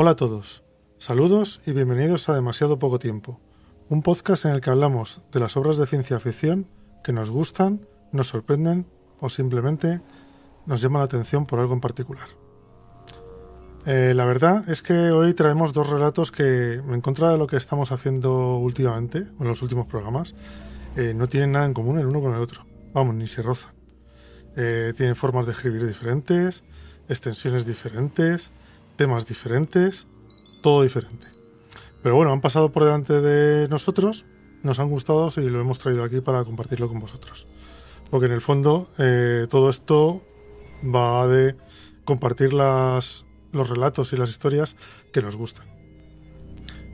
Hola a todos, saludos y bienvenidos a Demasiado Poco Tiempo, un podcast en el que hablamos de las obras de ciencia ficción que nos gustan, nos sorprenden o simplemente nos llaman la atención por algo en particular. La verdad es que hoy traemos dos relatos que, en contra de lo que estamos haciendo últimamente, en los últimos programas, no tienen nada en común el uno con el otro. Vamos, ni se rozan. Tienen formas de escribir diferentes, extensiones diferentes, temas diferentes, todo diferente. Pero bueno, han pasado por delante de nosotros, nos han gustado y lo hemos traído aquí para compartirlo con vosotros. Porque en el fondo todo esto va de compartir los relatos y las historias que nos gustan.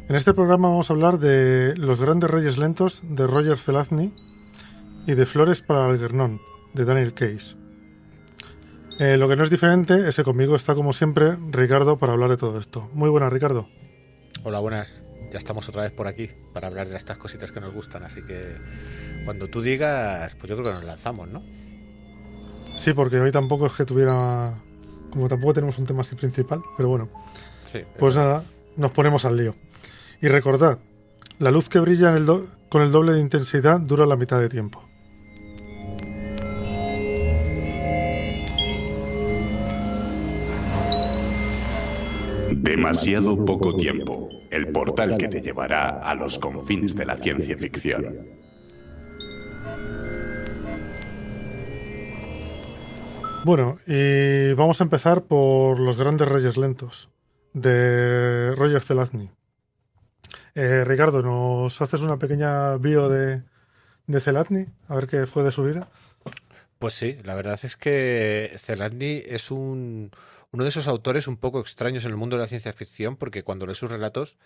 En este programa vamos a hablar de Los Grandes Reyes Lentos de Roger Zelazny y de Flores para Algernon de Daniel Case. Lo que no es diferente es que conmigo está, como siempre, Ricardo para hablar de todo esto. Muy buenas, Ricardo. Hola, buenas. Ya estamos otra vez por aquí para hablar de estas cositas que nos gustan, así que cuando tú digas, pues yo creo que nos lanzamos, ¿no? Sí, porque hoy tampoco es que tuviera... Como tampoco tenemos un tema así principal, pero bueno. Sí. Pues nada, nos ponemos al lío. Y recordad, la luz que brilla con el doble de intensidad dura la mitad de tiempo. Demasiado poco tiempo, el portal que te llevará a los confines de la ciencia ficción. Bueno, y vamos a empezar por Los Grandes Reyes Lentos, de Roger Zelazny. Ricardo, ¿nos haces una pequeña bio de Zelazny? A ver qué fue de su vida. Pues sí, la verdad es que Zelazny es uno de esos autores un poco extraños en el mundo de la ciencia ficción, porque cuando lees sus relatos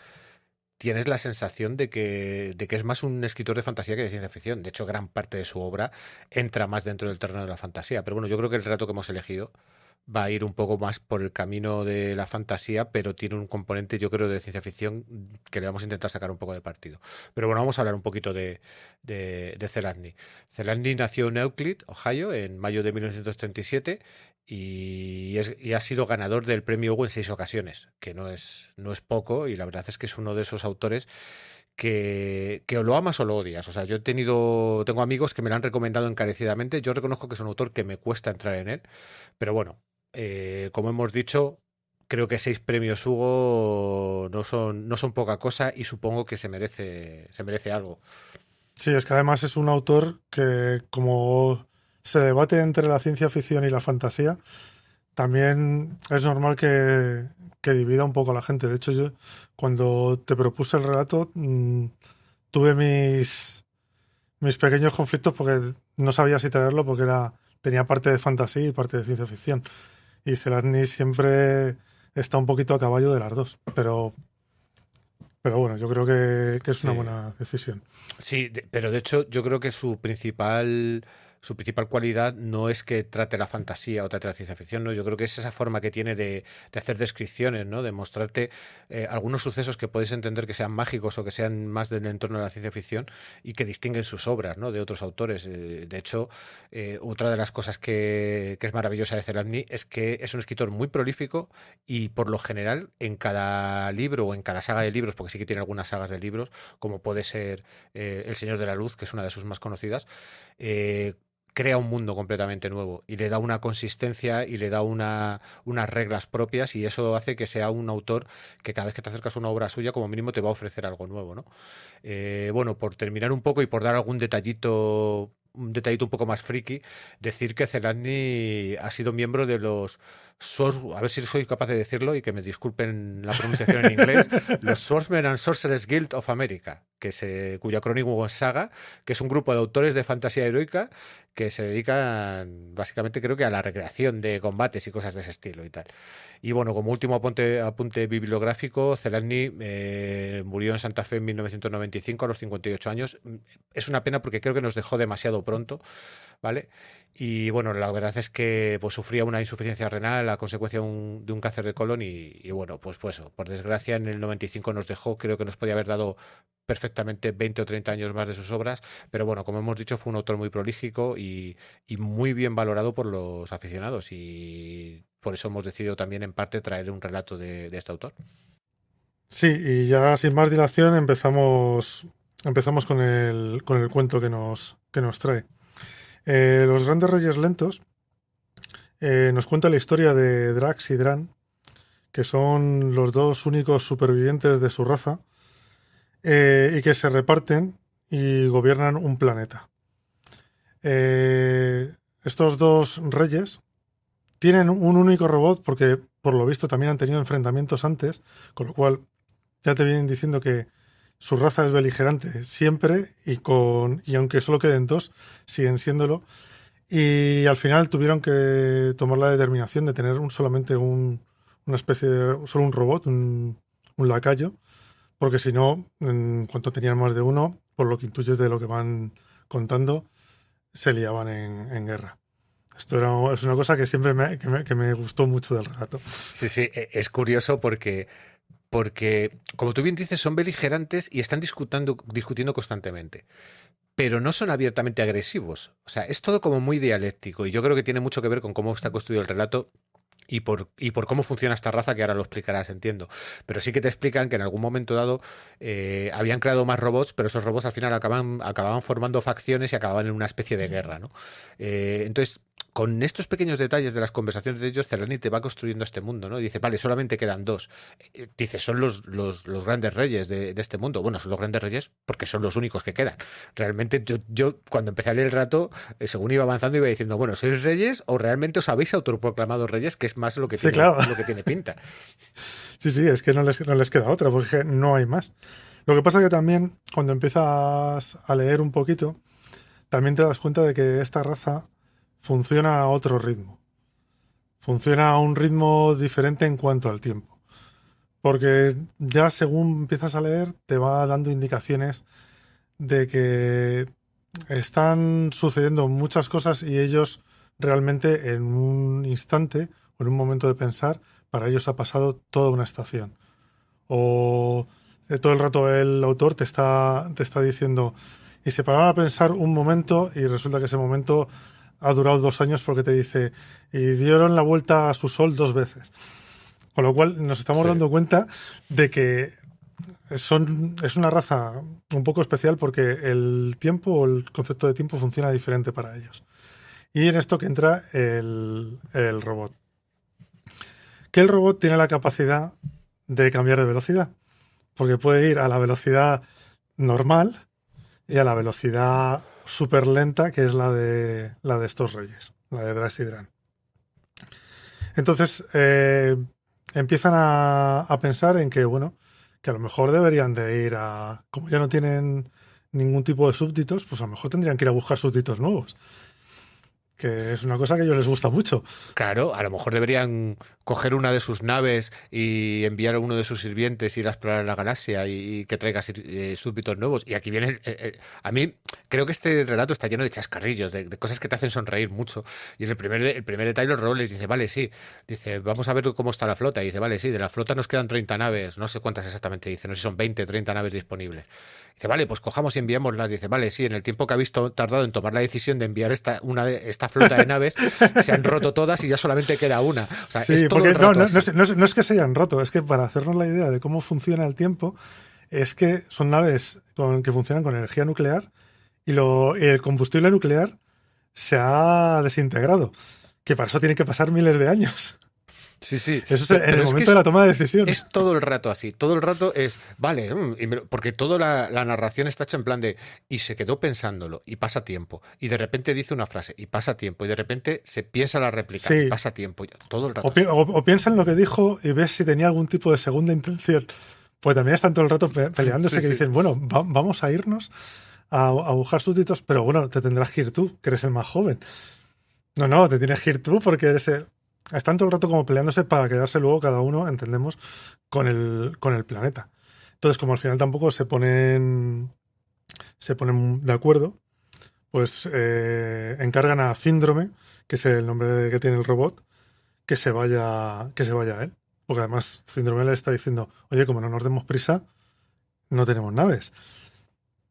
tienes la sensación de que es más un escritor de fantasía que de ciencia ficción. De hecho, gran parte de su obra entra más dentro del terreno de la fantasía. Pero bueno, yo creo que el relato que hemos elegido va a ir un poco más por el camino de la fantasía, pero tiene un componente, yo creo, de ciencia ficción que le vamos a intentar sacar un poco de partido. Pero bueno, vamos a hablar un poquito de Zelazny. Zelazny nació en Euclid, Ohio, en mayo de 1937 y ha sido ganador del premio Hugo en 6 ocasiones, que no es poco, y la verdad es que es uno de esos autores que o lo amas o lo odias. O sea, tengo amigos que me lo han recomendado encarecidamente. Yo reconozco que es un autor que me cuesta entrar en él, pero bueno, como hemos dicho, creo que 6 premios Hugo no son poca cosa, y supongo que se merece algo. Sí, es que además es un autor que, como se debate entre la ciencia ficción y la fantasía, también es normal que divida un poco a la gente. De hecho, yo cuando te propuse el relato tuve mis pequeños conflictos porque no sabía si traerlo porque tenía parte de fantasía y parte de ciencia ficción. Y Zelazny siempre está un poquito a caballo de las dos. Pero bueno, yo creo que es una Sí. buena decisión. Sí, pero de hecho yo creo que su principal cualidad no es que trate la fantasía o trate la ciencia ficción, ¿no? Yo creo que es esa forma que tiene de hacer descripciones, ¿no? De mostrarte algunos sucesos que puedes entender que sean mágicos o que sean más del entorno de la ciencia ficción y que distinguen sus obras, ¿no? De otros autores. De hecho, otra de las cosas que es maravillosa de Zelazny es que es un escritor muy prolífico y, por lo general, en cada libro o en cada saga de libros, porque sí que tiene algunas sagas de libros, como puede ser El Señor de la Luz, que es una de sus más conocidas, crea un mundo completamente nuevo y le da una consistencia y le da unas reglas propias, y eso hace que sea un autor que cada vez que te acercas a una obra suya, como mínimo te va a ofrecer algo nuevo, ¿no? Bueno, por terminar un poco y por dar un detallito un poco más friki, decir que Zelazny ha sido miembro de los a ver si soy capaz de decirlo y que me disculpen la pronunciación en inglés, los Swordsmen and Sorcerers Guild of America, cuyo acrónimo es SAGA, que es un grupo de autores de fantasía heroica que se dedican básicamente, creo que, a la recreación de combates y cosas de ese estilo y tal. Y bueno, como último apunte bibliográfico, Zelazny murió en Santa Fe en 1995 a los 58 años. Es una pena porque creo que nos dejó demasiado pronto, ¿vale? Y bueno, la verdad es que pues sufría una insuficiencia renal a consecuencia de un cáncer de colon y bueno, pues eso, por desgracia en el 95 nos dejó. Creo que nos podía haber dado perfectamente 20 o 30 años más de sus obras, pero bueno, como hemos dicho, fue un autor muy prolífico y y muy bien valorado por los aficionados. Y por eso hemos decidido también en parte traer un relato de este autor. Sí, y ya sin más dilación empezamos con el cuento que nos trae. Los Grandes Reyes Lentos nos cuenta la historia de Drax y Dran, que son los dos únicos supervivientes de su raza, y que se reparten y gobiernan un planeta. Estos dos reyes tienen un único robot porque, por lo visto, también han tenido enfrentamientos antes, con lo cual ya te vienen diciendo que su raza es beligerante siempre y aunque solo queden dos, siguen siéndolo. Y al final tuvieron que tomar la determinación de tener solamente una especie de... solo un robot, un lacayo, porque si no, en cuanto tenían más de uno, por lo que intuyes de lo que van contando, se liaban en guerra. Es una cosa que siempre que me gustó mucho del relato. Sí, sí, es curioso porque, como tú bien dices, son beligerantes y están discutiendo constantemente. Pero no son abiertamente agresivos. O sea, es todo como muy dialéctico y yo creo que tiene mucho que ver con cómo está construido el relato y por cómo funciona esta raza, que ahora lo explicarás, entiendo. Pero sí que te explican que en algún momento dado habían creado más robots, pero esos robots al final acababan formando facciones y acababan en una especie de guerra, ¿no? Entonces, con estos pequeños detalles de las conversaciones de ellos, Celani te va construyendo este mundo, ¿no? Dice, vale, solamente quedan dos. Dice, son los grandes reyes de este mundo. Bueno, son los grandes reyes porque son los únicos que quedan. Realmente yo cuando empecé a leer el relato, según iba avanzando, iba diciendo, bueno, ¿sois reyes o realmente os habéis autoproclamado reyes? Que es más lo que Sí, tiene, claro. lo que tiene pinta. Sí, sí, es que no les queda otra, porque no hay más. Lo que pasa que también, cuando empiezas a leer un poquito, también te das cuenta de que esta raza funciona a otro ritmo. Funciona a un ritmo diferente en cuanto al tiempo. Porque ya según empiezas a leer, te va dando indicaciones de que están sucediendo muchas cosas y ellos realmente en un instante o en un momento de pensar, para ellos ha pasado toda una estación. O todo el rato el autor te está diciendo, y se pararon a pensar un momento y resulta que ese momento ha durado 2 años porque te dice, y dieron la vuelta a su sol 2 veces. Con lo cual nos estamos Sí. dando cuenta de que es una raza un poco especial porque el tiempo o el concepto de tiempo funciona diferente para ellos. Y en esto que entra el robot. Que el robot tiene la capacidad de cambiar de velocidad. Porque puede ir a la velocidad normal y a la velocidad súper lenta, que es la de estos reyes, la de Drax y Dran. Entonces empiezan a pensar en que, bueno, que a lo mejor deberían de ir a... Como ya no tienen ningún tipo de súbditos, pues a lo mejor tendrían que ir a buscar súbditos nuevos. Que es una cosa que a ellos les gusta mucho. Claro, a lo mejor deberían coger una de sus naves y enviar a uno de sus sirvientes, ir a explorar la galaxia y que traiga súbditos nuevos. Y aquí viene... a mí creo que este relato está lleno de chascarrillos, de cosas que te hacen sonreír mucho. Y en el primer detalle el robot les dice, vale, sí. Dice, vamos a ver cómo está la flota. Y dice, vale, sí, de la flota nos quedan 30 naves. No sé cuántas exactamente dice, no sé si son 20, 30 naves disponibles. Dice, vale, pues cojamos y enviémoslas. Dice, vale, sí, en el tiempo que ha visto tardado en tomar la decisión de enviar esta flota de naves, se han roto todas y ya solamente queda una. O sea, Sí, es todo porque el rato así. no es que se hayan roto, es que para hacernos la idea de cómo funciona el tiempo, es que son naves que funcionan con energía nuclear y el combustible nuclear se ha desintegrado, que para eso tienen que pasar miles de años. Sí, sí. Eso es en Pero el es que momento de la toma de decisiones. es todo el rato así. Todo el rato es, vale, porque toda la narración está hecha en plan de, y se quedó pensándolo, y pasa tiempo, y de repente dice una frase, y pasa tiempo, y de repente se piensa la réplica, y Sí. pasa tiempo, todo el rato. O piensa en lo que dijo y ves si tenía algún tipo de segunda intención. Pues también están todo el rato peleándose, Sí, que sí. dicen, bueno, vamos a irnos a buscar súbditos, pero bueno, te tendrás que ir tú, que eres el más joven. No, te tienes que ir tú porque eres el... Están todo el rato como peleándose para quedarse luego cada uno, entendemos, con el planeta. Entonces, como al final tampoco se ponen de acuerdo, pues encargan a Síndrome, que es el nombre que tiene el robot, que se vaya a él. Porque además Síndrome le está diciendo, oye, como no nos demos prisa, no tenemos naves.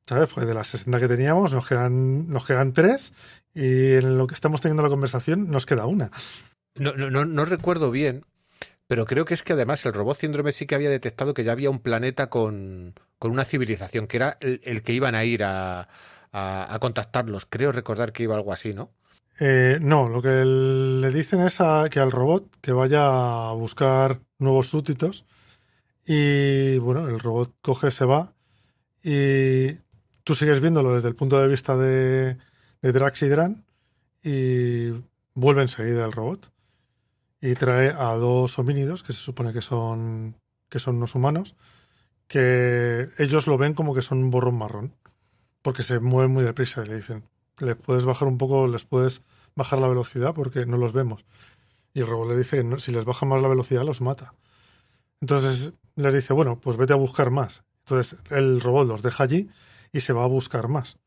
¿sabes? Pues de las 60 que teníamos nos quedan 3 y en lo que estamos teniendo la conversación nos queda una. No recuerdo bien, pero creo que es que además el robot síndrome sí que había detectado que ya había un planeta con una civilización, que era el que iban a ir a contactarlos. Creo recordar que iba algo así, ¿no? No, lo que le dicen es que al robot que vaya a buscar nuevos súbditos y bueno, el robot coge, se va y tú sigues viéndolo desde el punto de vista de Drax y Dran y vuelve enseguida el robot y trae a 2 homínidos que se supone que son unos humanos, que ellos lo ven como que son un borrón marrón porque se mueven muy deprisa y le dicen, le puedes bajar un poco, les puedes bajar la velocidad porque no los vemos. Y el robot le dice que si les baja más la velocidad los mata. Entonces les dice, bueno, pues vete a buscar más. Entonces el robot los deja allí y se va a buscar más.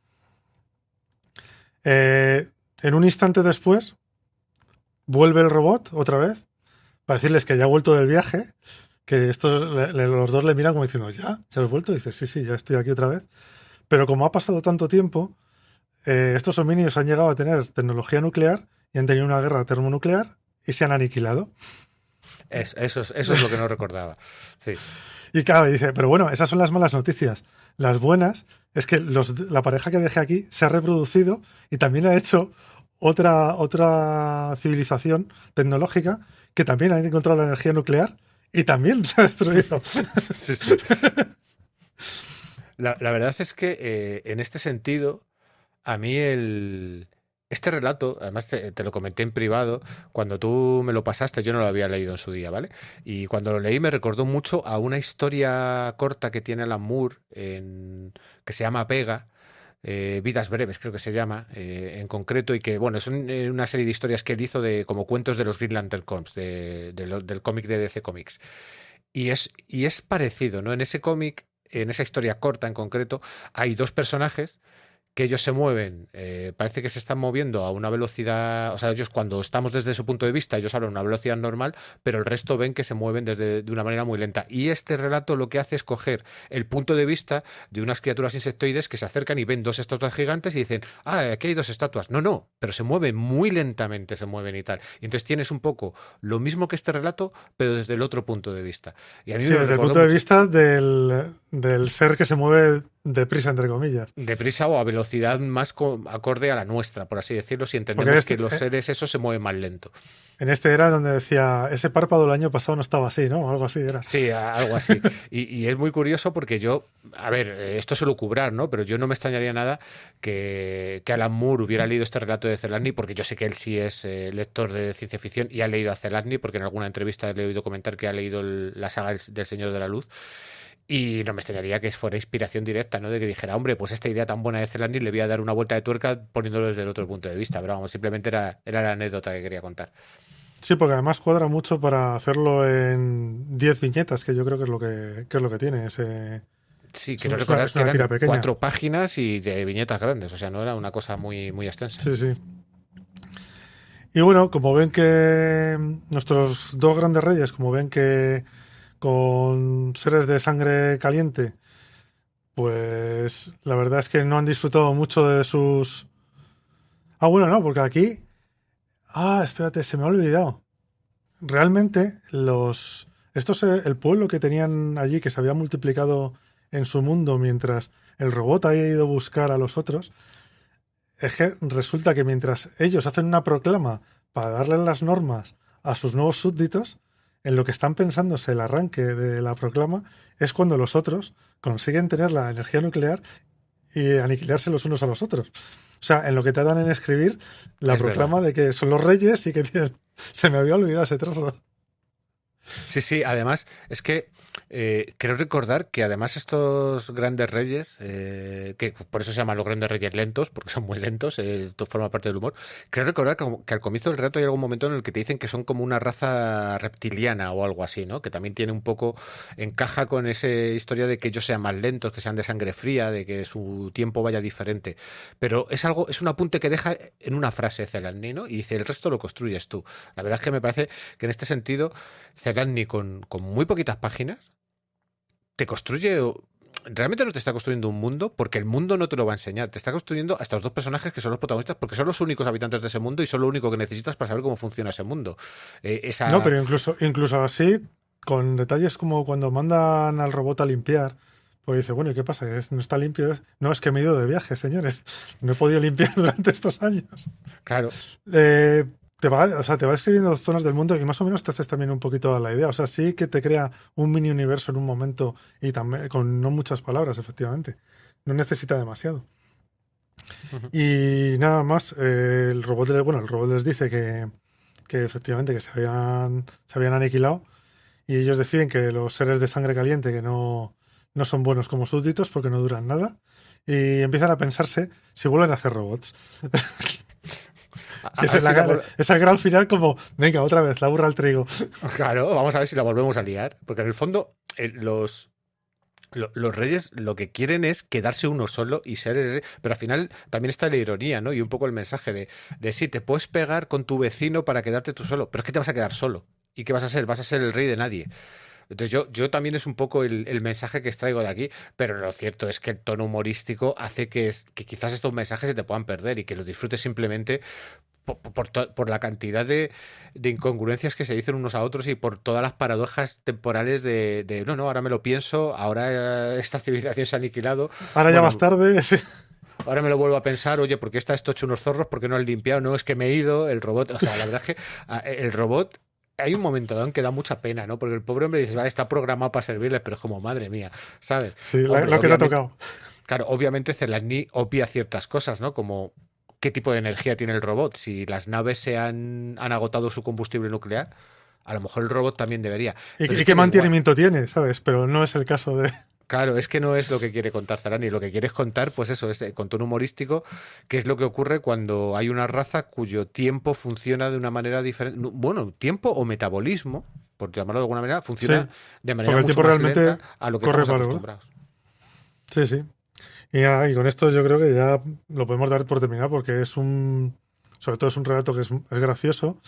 En un instante después vuelve el robot otra vez para decirles que ya ha vuelto del viaje, que los dos le miran como diciendo, ¿ya? ¿Se has vuelto? Y dice, sí, ya estoy aquí otra vez. Pero como ha pasado tanto tiempo, estos homínidos han llegado a tener tecnología nuclear y han tenido una guerra termonuclear y se han aniquilado. Eso es lo que no recordaba. Sí. Y claro, dice, pero bueno, esas son las malas noticias. Las buenas es que la pareja que dejé aquí se ha reproducido y también ha hecho otra civilización tecnológica que también ha encontrado la energía nuclear y también se ha destruido. Sí, sí. La verdad es que en este sentido, a mí este relato, además te lo comenté en privado, cuando tú me lo pasaste, yo no lo había leído en su día, ¿vale? Y cuando lo leí me recordó mucho a una historia corta que tiene Alan Moore, que se llama Pega, Vidas Breves, creo que se llama, en concreto, y que, bueno, es una serie de historias que él hizo como cuentos de los Green Lantern Corps, del cómic de DC Comics. Y es parecido, ¿no? En ese cómic, en esa historia corta en concreto, hay 2 personajes que ellos se mueven, parece que se están moviendo a una velocidad, o sea, ellos cuando estamos desde su punto de vista, ellos hablan a una velocidad normal, pero el resto ven que se mueven de una manera muy lenta. Y este relato lo que hace es coger el punto de vista de unas criaturas insectoides que se acercan y ven 2 estatuas gigantes y dicen, aquí hay 2 estatuas. No, pero se mueven muy lentamente, se mueven y tal. Y entonces tienes un poco lo mismo que este relato, pero desde el otro punto de vista. Y a mí Sí, me desde el recordó punto de mucho vista del ser que se mueve deprisa, entre comillas. deprisa o a velocidad más acorde a la nuestra, por así decirlo, si Porque entendemos que los seres esos se mueven más lento. en este era donde decía, ese párpado el año pasado no estaba así, ¿no? Algo así era. Sí, algo así. Y es muy curioso porque yo, a ver, esto se lo cubrar, ¿no? Pero yo no me extrañaría nada que Alan Moore hubiera leído este relato de Zelazny, porque yo sé que él sí es lector de ciencia ficción y ha leído a Zelazny, porque en alguna entrevista le he oído comentar que ha leído la saga del Señor de la Luz. Y no me extrañaría que fuera inspiración directa, ¿no? De que dijera, hombre, pues esta idea tan buena de Zelazny le voy a dar una vuelta de tuerca poniéndolo desde el otro punto de vista. Pero vamos, simplemente era la anécdota que quería contar. Sí, porque además cuadra mucho para hacerlo en 10 viñetas, que yo creo que es lo que tiene ese. Sí, Es quiero una, es una- recordar es que una tira eran pequeña. 4 páginas y de viñetas grandes, o sea, no era una cosa muy, muy extensa. Sí, sí. Y bueno, como ven que nuestros 2 grandes reyes, como ven que con seres de sangre caliente, pues la verdad es que no han disfrutado mucho de sus. Ah, bueno, no, porque aquí. Ah, espérate, se me ha olvidado. Realmente, el pueblo que tenían allí, que se había multiplicado en su mundo mientras el robot había ido a buscar a los otros, es que resulta que mientras ellos hacen una proclama para darle las normas a sus nuevos súbditos, en lo que están pensándose el arranque de la proclama es cuando los otros consiguen tener la energía nuclear y aniquilarse los unos a los otros. O sea, en lo que tardan en escribir la Es proclama verdad. de que son los reyes y que tienen. Se me había olvidado ese trozo. Sí, sí, además es que creo recordar que además estos grandes reyes, que por eso se llaman los grandes reyes lentos, porque son muy lentos, esto forma parte del humor, creo recordar que al comienzo del relato hay algún momento en el que te dicen que son como una raza reptiliana o algo así, ¿no? Que también tiene un poco, encaja con esa historia de que ellos sean más lentos, que sean de sangre fría, de que su tiempo vaya diferente. Pero es un apunte que deja en una frase Zelazny, ¿no? Y dice, el resto lo construyes tú. La verdad es que me parece que en este sentido Zelazny con muy poquitas páginas te construye realmente no te está construyendo un mundo, porque el mundo no te lo va a enseñar. Te está construyendo a estos dos personajes que son los protagonistas, porque son los únicos habitantes de ese mundo y son lo único que necesitas para saber cómo funciona ese mundo. No, pero incluso así, con detalles como cuando mandan al robot a limpiar, pues dice, bueno, ¿y qué pasa? ¿No está limpio? No, es que me he ido de viaje, señores. No he podido limpiar durante estos años. Claro. Te va escribiendo zonas del mundo y más o menos te haces también un poquito a la idea. O sea, sí que te crea un mini universo en un momento y también con no muchas palabras, efectivamente. No necesita demasiado. Uh-huh. Y nada más, el robot les dice que efectivamente que se habían aniquilado y ellos deciden que los seres de sangre caliente que no son buenos como súbditos porque no duran nada y empiezan a pensarse si vuelven a hacer robots. Es el gran final como, venga, otra vez, la burra al trigo. Claro, vamos a ver si la volvemos a liar. Porque en el fondo, los reyes lo que quieren es quedarse uno solo y ser el rey. Pero al final también está la ironía, ¿no? Y un poco el mensaje de sí, te puedes pegar con tu vecino para quedarte tú solo, pero es que te vas a quedar solo. ¿Y qué vas a ser? Vas a ser el rey de nadie. Entonces yo también es un poco el mensaje que extraigo de aquí, pero lo cierto es que el tono humorístico hace que quizás estos mensajes se te puedan perder y que los disfrutes simplemente por la cantidad de incongruencias que se dicen unos a otros y por todas las paradojas temporales de no, ahora me lo pienso, ahora esta civilización se ha aniquilado. Ahora ya más tarde, sí. Ahora me lo vuelvo a pensar, oye, ¿por qué está esto hecho unos zorros? ¿Por qué no han limpiado? No, es que me he ido, el robot, o sea, la verdad es que el robot... Hay un momento dado en que da mucha pena, ¿no? Porque el pobre hombre dice, vale, está programado para servirle, pero es como, madre mía, ¿sabes? Sí, lo que te ha tocado. Claro, obviamente Zelazny obvia ciertas cosas, ¿no? Como qué tipo de energía tiene el robot. Si las naves se han agotado su combustible nuclear, a lo mejor el robot también debería. ¿Y qué mantenimiento tiene, sabes? Pero no es el caso de... Claro, es que no es lo que quiere contar Zelazny. Lo que quiere es contar, pues eso, es con tono humorístico, que es lo que ocurre cuando hay una raza cuyo tiempo funciona de una manera diferente. Bueno, tiempo o metabolismo, por llamarlo de alguna manera, funciona de manera mucho más lenta a lo que estamos acostumbrados. Sí, sí. Y con esto yo creo que ya lo podemos dar por terminado porque sobre todo es un relato que es gracioso.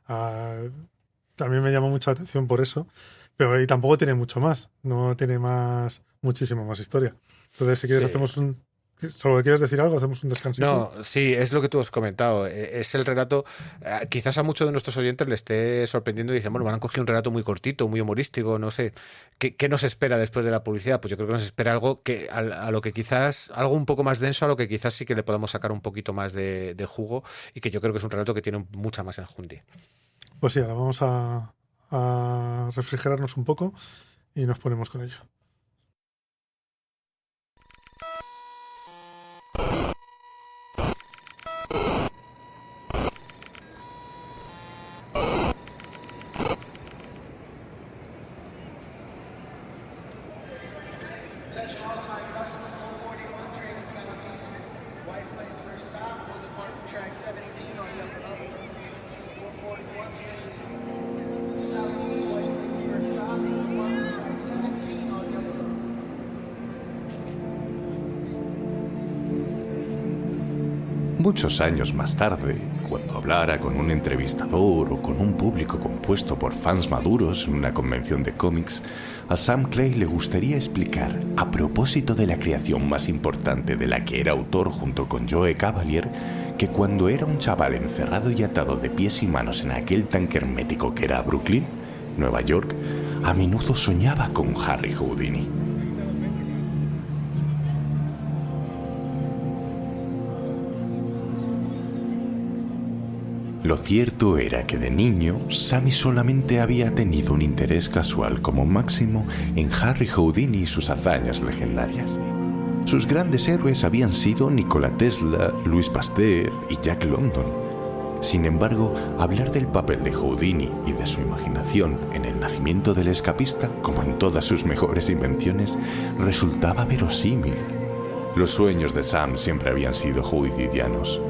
También me llama mucha atención por eso. Pero y tampoco tiene mucho más. No tiene muchísimo más historia. Entonces, si quieres, hacemos ¿Solo quieres decir algo? ¿Hacemos un descansito? No, sí, es lo que tú has comentado. Es el relato... quizás a muchos de nuestros oyentes le esté sorprendiendo y dicen, bueno, van a coger un relato muy cortito, muy humorístico, no sé. ¿Qué nos espera después de la publicidad? Pues yo creo que nos espera algo a lo que quizás... Algo un poco más denso, a lo que quizás sí que le podamos sacar un poquito más de jugo y que yo creo que es un relato que tiene mucha más enjundia. Pues sí, ahora vamos a refrigerarnos un poco y nos ponemos con ello. Muchos años más tarde, cuando hablara con un entrevistador o con un público compuesto por fans maduros en una convención de cómics, a Sam Clay le gustaría explicar, a propósito de la creación más importante de la que era autor junto con Joe Cavalier, que cuando era un chaval encerrado y atado de pies y manos en aquel tanque hermético que era Brooklyn, Nueva York, a menudo soñaba con Harry Houdini. Lo cierto era que de niño, Sammy solamente había tenido un interés casual como máximo en Harry Houdini y sus hazañas legendarias. Sus grandes héroes habían sido Nikola Tesla, Louis Pasteur y Jack London. Sin embargo, hablar del papel de Houdini y de su imaginación en el nacimiento del escapista, como en todas sus mejores invenciones, resultaba verosímil. Los sueños de Sam siempre habían sido houdidianos.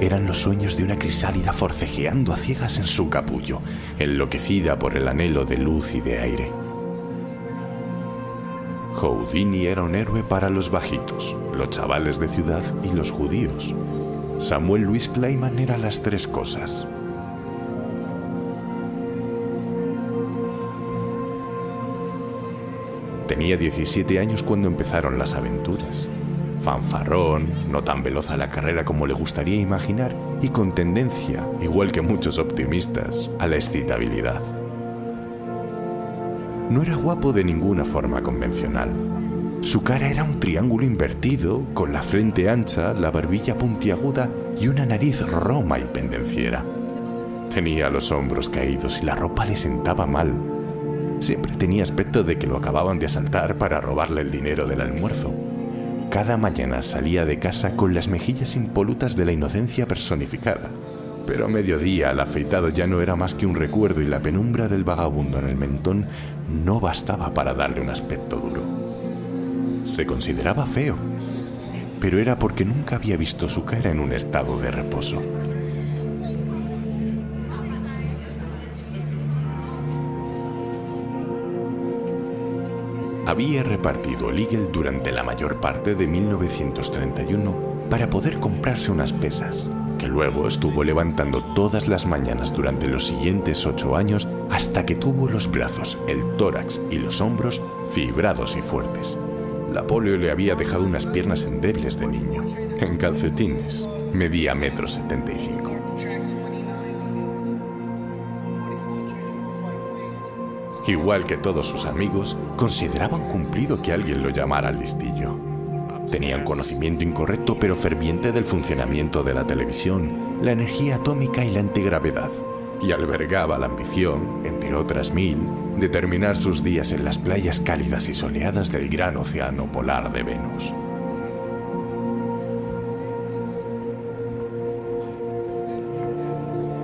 Eran los sueños de una crisálida forcejeando a ciegas en su capullo, enloquecida por el anhelo de luz y de aire. Houdini era un héroe para los bajitos, los chavales de ciudad y los judíos. Samuel Louis Kleiman era las tres cosas. Tenía 17 años cuando empezaron las aventuras. Fanfarrón, no tan veloz a la carrera como le gustaría imaginar y con tendencia, igual que muchos optimistas, a la excitabilidad. No era guapo de ninguna forma convencional. Su cara era un triángulo invertido, con la frente ancha, la barbilla puntiaguda y una nariz roma y pendenciera. Tenía los hombros caídos y la ropa le sentaba mal. Siempre tenía aspecto de que lo acababan de asaltar para robarle el dinero del almuerzo. Cada mañana salía de casa con las mejillas impolutas de la inocencia personificada. Pero a mediodía el afeitado ya no era más que un recuerdo y la penumbra del vagabundo en el mentón no bastaba para darle un aspecto duro. Se consideraba feo, pero era porque nunca había visto su cara en un estado de reposo. Había repartido el Eagle durante la mayor parte de 1931 para poder comprarse unas pesas, que luego estuvo levantando todas las mañanas durante los siguientes 8 años hasta que tuvo los brazos, el tórax y los hombros fibrados y fuertes. La polio le había dejado unas piernas endebles de niño. En calcetines, medía 1,75 m. Igual que todos sus amigos, consideraban cumplido que alguien lo llamara al listillo. Tenían conocimiento incorrecto pero ferviente del funcionamiento de la televisión, la energía atómica y la antigravedad, y albergaba la ambición, entre otras 1000, de terminar sus días en las playas cálidas y soleadas del gran océano polar de Venus.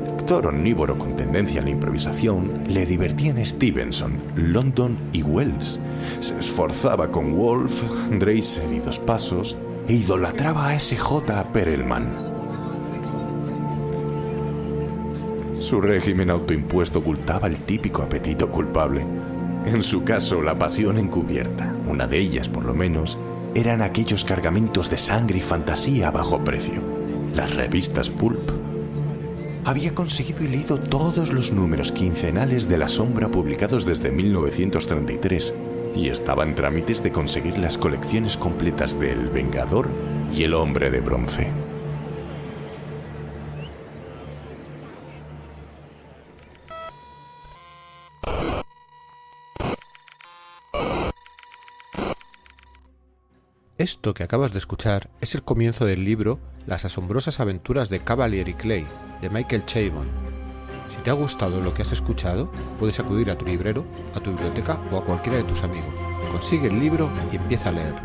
Actor omnívoro con tendencia a la improvisación, le divertían Stevenson, London y Wells. Se esforzaba con Wolf, Dreiser y Dos Pasos e idolatraba a S.J. Perelman. Su régimen autoimpuesto ocultaba el típico apetito culpable. En su caso, la pasión encubierta, una de ellas por lo menos, eran aquellos cargamentos de sangre y fantasía a bajo precio, las revistas pulp. Había conseguido y leído todos los números quincenales de La Sombra publicados desde 1933 y estaba en trámites de conseguir las colecciones completas de El Vengador y El Hombre de Bronce. Esto que acabas de escuchar es el comienzo del libro Las asombrosas aventuras de Cavalier y Clay, de Michael Chabon. Si te ha gustado lo que has escuchado, puedes acudir a tu librero, a tu biblioteca o a cualquiera de tus amigos. Consigue el libro y empieza a leerlo.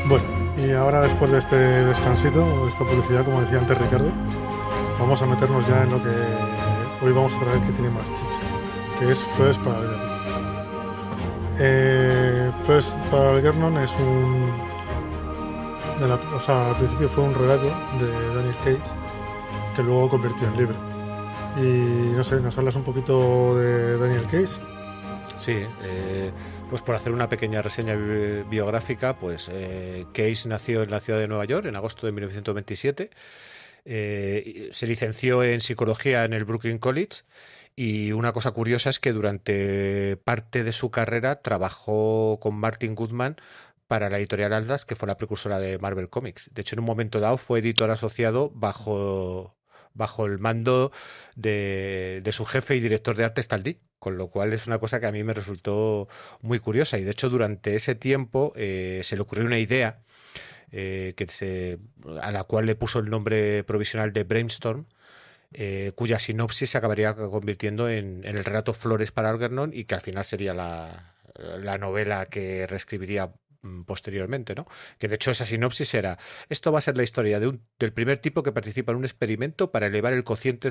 Bueno, y ahora después de este descansito, de esta publicidad, como decía antes Ricardo, vamos a meternos ya en lo que hoy vamos a traer que tiene más chicha, que es Fresh para Algernon. Fresh para Algernon es al principio fue un relato de Daniel Cage que luego convirtió en libro. Y no sé, ¿nos hablas un poquito de Daniel Cage? Sí, pues por hacer una pequeña reseña biográfica, pues Cage nació en la ciudad de Nueva York en agosto de 1927, se licenció en psicología en el Brooklyn College y una cosa curiosa es que durante parte de su carrera trabajó con Martin Goodman para la editorial Atlas, que fue la precursora de Marvel Comics. De hecho, en un momento dado fue editor asociado bajo el mando de su jefe y director de arte Stan Lee, con lo cual es una cosa que a mí me resultó muy curiosa. Y de hecho, durante ese tiempo se le ocurrió una idea a la cual le puso el nombre provisional de Brainstorm, cuya sinopsis se acabaría convirtiendo en el relato Flores para Algernon y que al final sería la novela que reescribiría posteriormente, ¿no? Que de hecho esa sinopsis era: esto va a ser la historia del primer tipo que participa en un experimento para elevar el cociente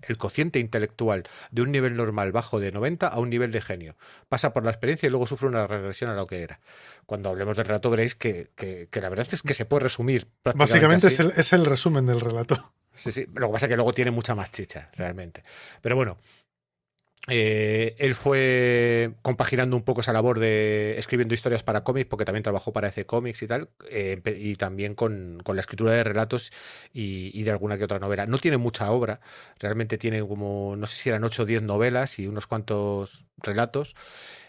el cociente intelectual de un nivel normal bajo de 90 a un nivel de genio. Pasa por la experiencia y luego sufre una regresión a lo que era. Cuando hablemos del relato veréis que la verdad es que se puede resumir prácticamente Básicamente así. es el resumen del relato. Sí, sí. Lo que pasa es que luego tiene mucha más chicha, realmente. Pero bueno, él fue compaginando un poco esa labor de escribiendo historias para cómics, porque también trabajó para EC Comics y tal, y también con la escritura de relatos y de alguna que otra novela. No tiene mucha obra, realmente tiene como, no sé si eran 8 o 10 novelas y unos cuantos relatos,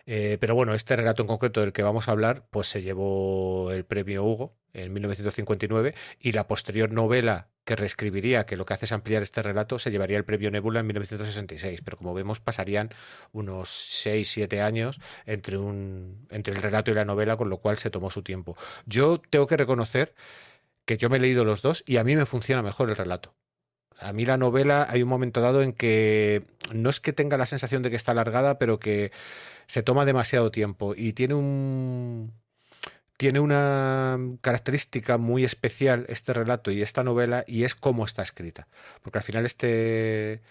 pero bueno, este relato en concreto del que vamos a hablar, pues se llevó el premio Hugo en 1959 y la posterior novela que reescribiría, que lo que hace es ampliar este relato, se llevaría el premio Nebula en 1966, pero como vemos pasarían unos 6-7 años entre el relato y la novela, con lo cual se tomó su tiempo. Yo tengo que reconocer que yo me he leído los dos y a mí me funciona mejor el relato. A mí la novela hay un momento dado en que no es que tenga la sensación de que está alargada, pero que se toma demasiado tiempo y tiene una característica muy especial este relato y esta novela, y es cómo está escrita. Porque al final este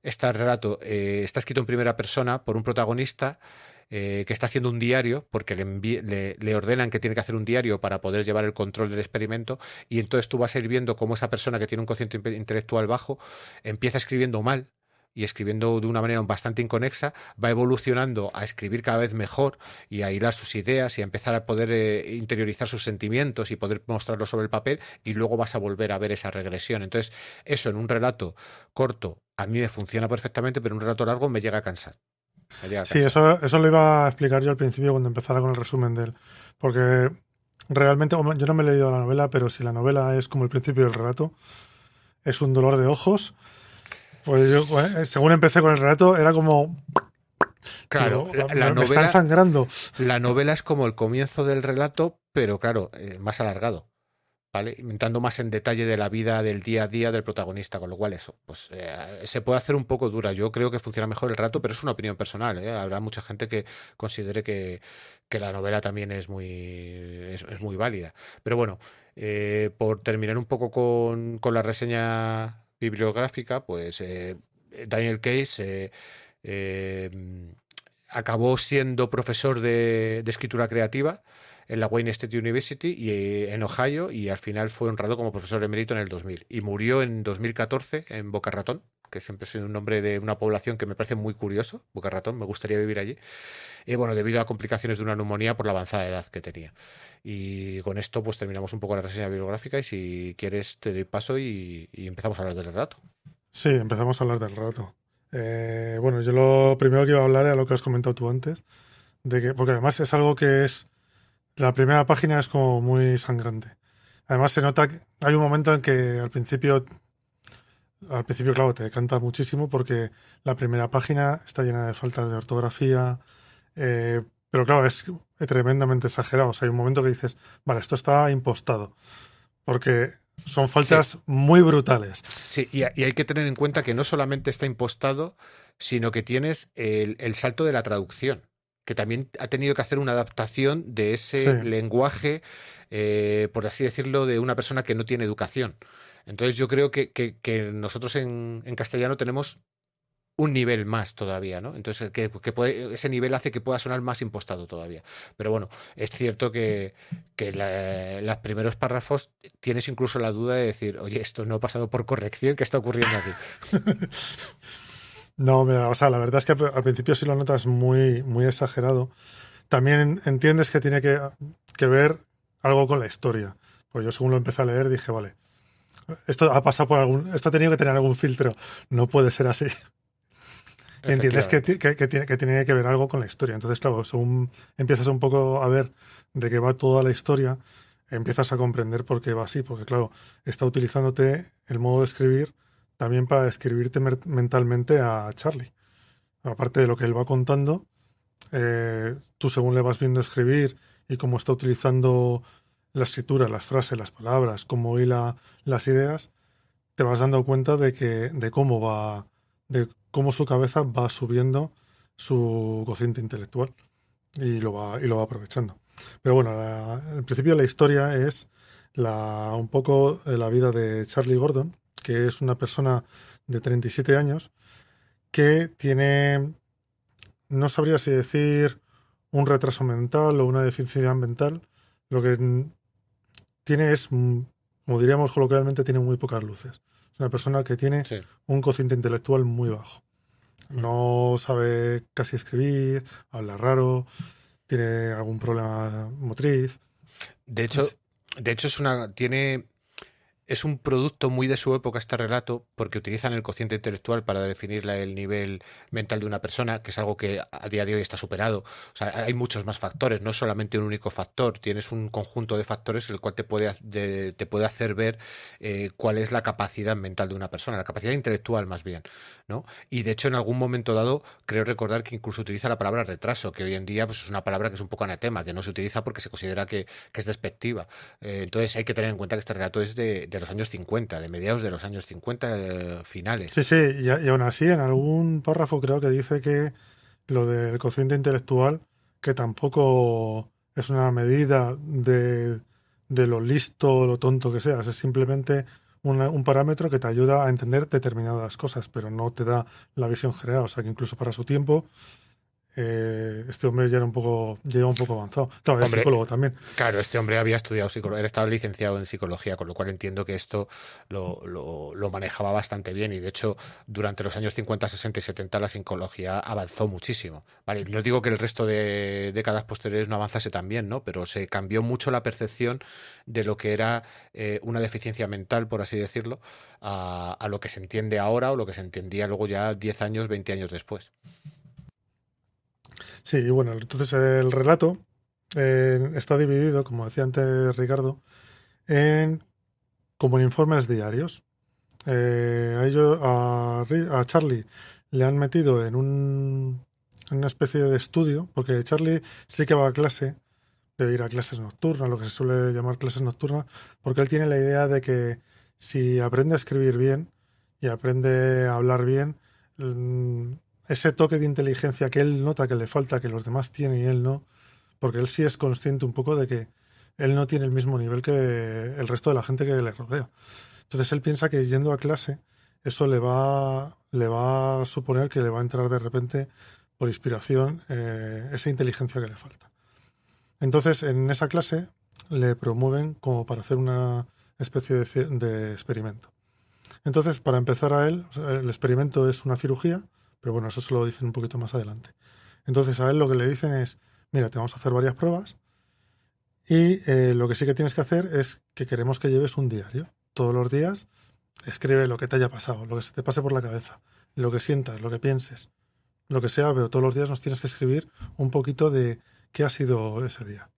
relato está escrito en primera persona por un protagonista que está haciendo un diario, porque le ordenan que tiene que hacer un diario para poder llevar el control del experimento, y entonces tú vas a ir viendo cómo esa persona que tiene un cociente intelectual bajo empieza escribiendo mal, y escribiendo de una manera bastante inconexa, va evolucionando a escribir cada vez mejor y a hilar sus ideas y a empezar a poder interiorizar sus sentimientos y poder mostrarlos sobre el papel, y luego vas a volver a ver esa regresión. Entonces, eso en un relato corto a mí me funciona perfectamente, pero en un relato largo me llega a cansar. Sí, eso lo iba a explicar yo al principio cuando empezara con el resumen de él. Porque realmente, yo no me he leído la novela, pero si la novela es como el principio del relato, es un dolor de ojos. Pues yo, según empecé con el relato, era como... Claro, digo, la me novela, están sangrando. la novela es como el comienzo del relato, pero claro, más alargado. ¿Vale? Inventando más en detalle de la vida del día a día del protagonista, con lo cual eso, pues se puede hacer un poco dura. Yo creo que funciona mejor el relato, pero es una opinión personal, ¿eh? Habrá mucha gente que considere que la novela también es muy válida. Pero bueno, por terminar un poco con la reseña bibliográfica, pues Daniel Case acabó siendo profesor de escritura creativa en la Wayne State University y en Ohio, y al final fue honrado como profesor emérito en el 2000 y murió en 2014 en Boca Ratón, que siempre es un nombre de una población que me parece muy curioso. Boca Ratón, me gustaría vivir allí. Y bueno, debido a complicaciones de una neumonía por la avanzada edad que tenía. Y con esto pues terminamos un poco la reseña bibliográfica, y si quieres te doy paso y empezamos a hablar del relato. Sí, empezamos a hablar del relato. Bueno, yo lo primero que iba a hablar era lo que has comentado tú antes, porque además es algo que es... La primera página es como muy sangrante. Además se nota que hay un momento en que al principio, claro, te canta muchísimo porque la primera página está llena de faltas de ortografía, pero claro, es tremendamente exagerado. O sea, hay un momento que dices, vale, esto está impostado, porque son faltas muy brutales. Sí, y hay que tener en cuenta que no solamente está impostado, sino que tienes el salto de la traducción, que también ha tenido que hacer una adaptación de ese lenguaje, por así decirlo, de una persona que no tiene educación. Entonces yo creo que nosotros en castellano tenemos un nivel más todavía, ¿no? Entonces ese nivel hace que pueda sonar más impostado todavía. Pero bueno, es cierto que los primeros párrafos tienes incluso la duda de decir, oye, esto no ha pasado por corrección, ¿qué está ocurriendo aquí? No, mira, o sea, la verdad es que al principio sí lo notas muy, muy exagerado. También entiendes que tiene que ver algo con la historia. Pues yo según lo empecé a leer dije, vale, esto ha pasado por esto ha tenido que tener algún filtro. No puede ser así. Entiendes que tiene que ver algo con la historia. Entonces, claro, según empiezas un poco a ver de qué va toda la historia, empiezas a comprender por qué va así. Porque, claro, está utilizándote el modo de escribir también para escribirte mentalmente a Charlie. Aparte de lo que él va contando, tú según le vas viendo escribir y cómo está utilizando la escritura, las frases, las palabras, cómo hila las ideas, te vas dando cuenta de cómo su cabeza va subiendo su cociente intelectual y lo va aprovechando. Pero bueno, el principio de la historia es un poco la vida de Charlie Gordon, que es una persona de 37 años que tiene, no sabría si decir un retraso mental o una deficiencia mental. Lo que tiene es, como diríamos coloquialmente, tiene muy pocas luces. Es una persona que tiene Sí. un cociente intelectual muy bajo. No sabe casi escribir, habla raro, tiene algún problema motriz. De hecho, es un producto muy de su época este relato, porque utilizan el cociente intelectual para definir el nivel mental de una persona, que es algo que a día de hoy está superado. O sea, hay muchos más factores, no es solamente un único factor. Tienes un conjunto de factores el cual te puede hacer ver cuál es la capacidad mental de una persona, la capacidad intelectual más bien, ¿no? Y de hecho, en algún momento dado, creo recordar que incluso utiliza la palabra retraso, que hoy en día pues, es una palabra que es un poco anatema, que no se utiliza porque se considera que es despectiva. Entonces hay que tener en cuenta que este relato es de los años 50, de mediados de los años 50 finales. Sí, sí, y aún así en algún párrafo creo que dice que lo del cociente intelectual, que tampoco es una medida de lo listo o lo tonto que seas, es simplemente un parámetro que te ayuda a entender determinadas cosas, pero no te da la visión general. O sea que incluso para su tiempo, este hombre ya era llega un poco avanzado. Claro, es Hombre, psicólogo también. claro, este hombre había estudiado psicología, él estaba licenciado en psicología, con lo cual entiendo que esto lo manejaba bastante bien y de hecho durante los años 50, 60 y 70 la psicología avanzó muchísimo. Vale, no digo que el resto de décadas posteriores no avanzase también, ¿no? Pero se cambió mucho la percepción de lo que era una deficiencia mental, por así decirlo, a lo que se entiende ahora o lo que se entendía luego ya 10 años, 20 años después. Sí, y bueno, entonces el relato está dividido, como decía antes Ricardo, como en informes diarios. A Charlie le han metido en una especie de estudio, porque Charlie sí que va a clase, debe ir a clases nocturnas, lo que se suele llamar clases nocturnas, porque él tiene la idea de que si aprende a escribir bien y aprende a hablar bien, ese toque de inteligencia que él nota que le falta, que los demás tienen y él no, porque él sí es consciente un poco de que él no tiene el mismo nivel que el resto de la gente que le rodea. Entonces él piensa que yendo a clase eso le va a suponer que le va a entrar de repente por inspiración esa inteligencia que le falta. Entonces en esa clase le promueven como para hacer una especie de experimento. Entonces para empezar a él, o sea, el experimento es una cirugía, pero bueno, eso se lo dicen un poquito más adelante. Entonces a él lo que le dicen es, mira, te vamos a hacer varias pruebas y lo que sí que tienes que hacer es que queremos que lleves un diario. Todos los días escribe lo que te haya pasado, lo que se te pase por la cabeza, lo que sientas, lo que pienses, lo que sea, pero todos los días nos tienes que escribir un poquito de qué ha sido ese día.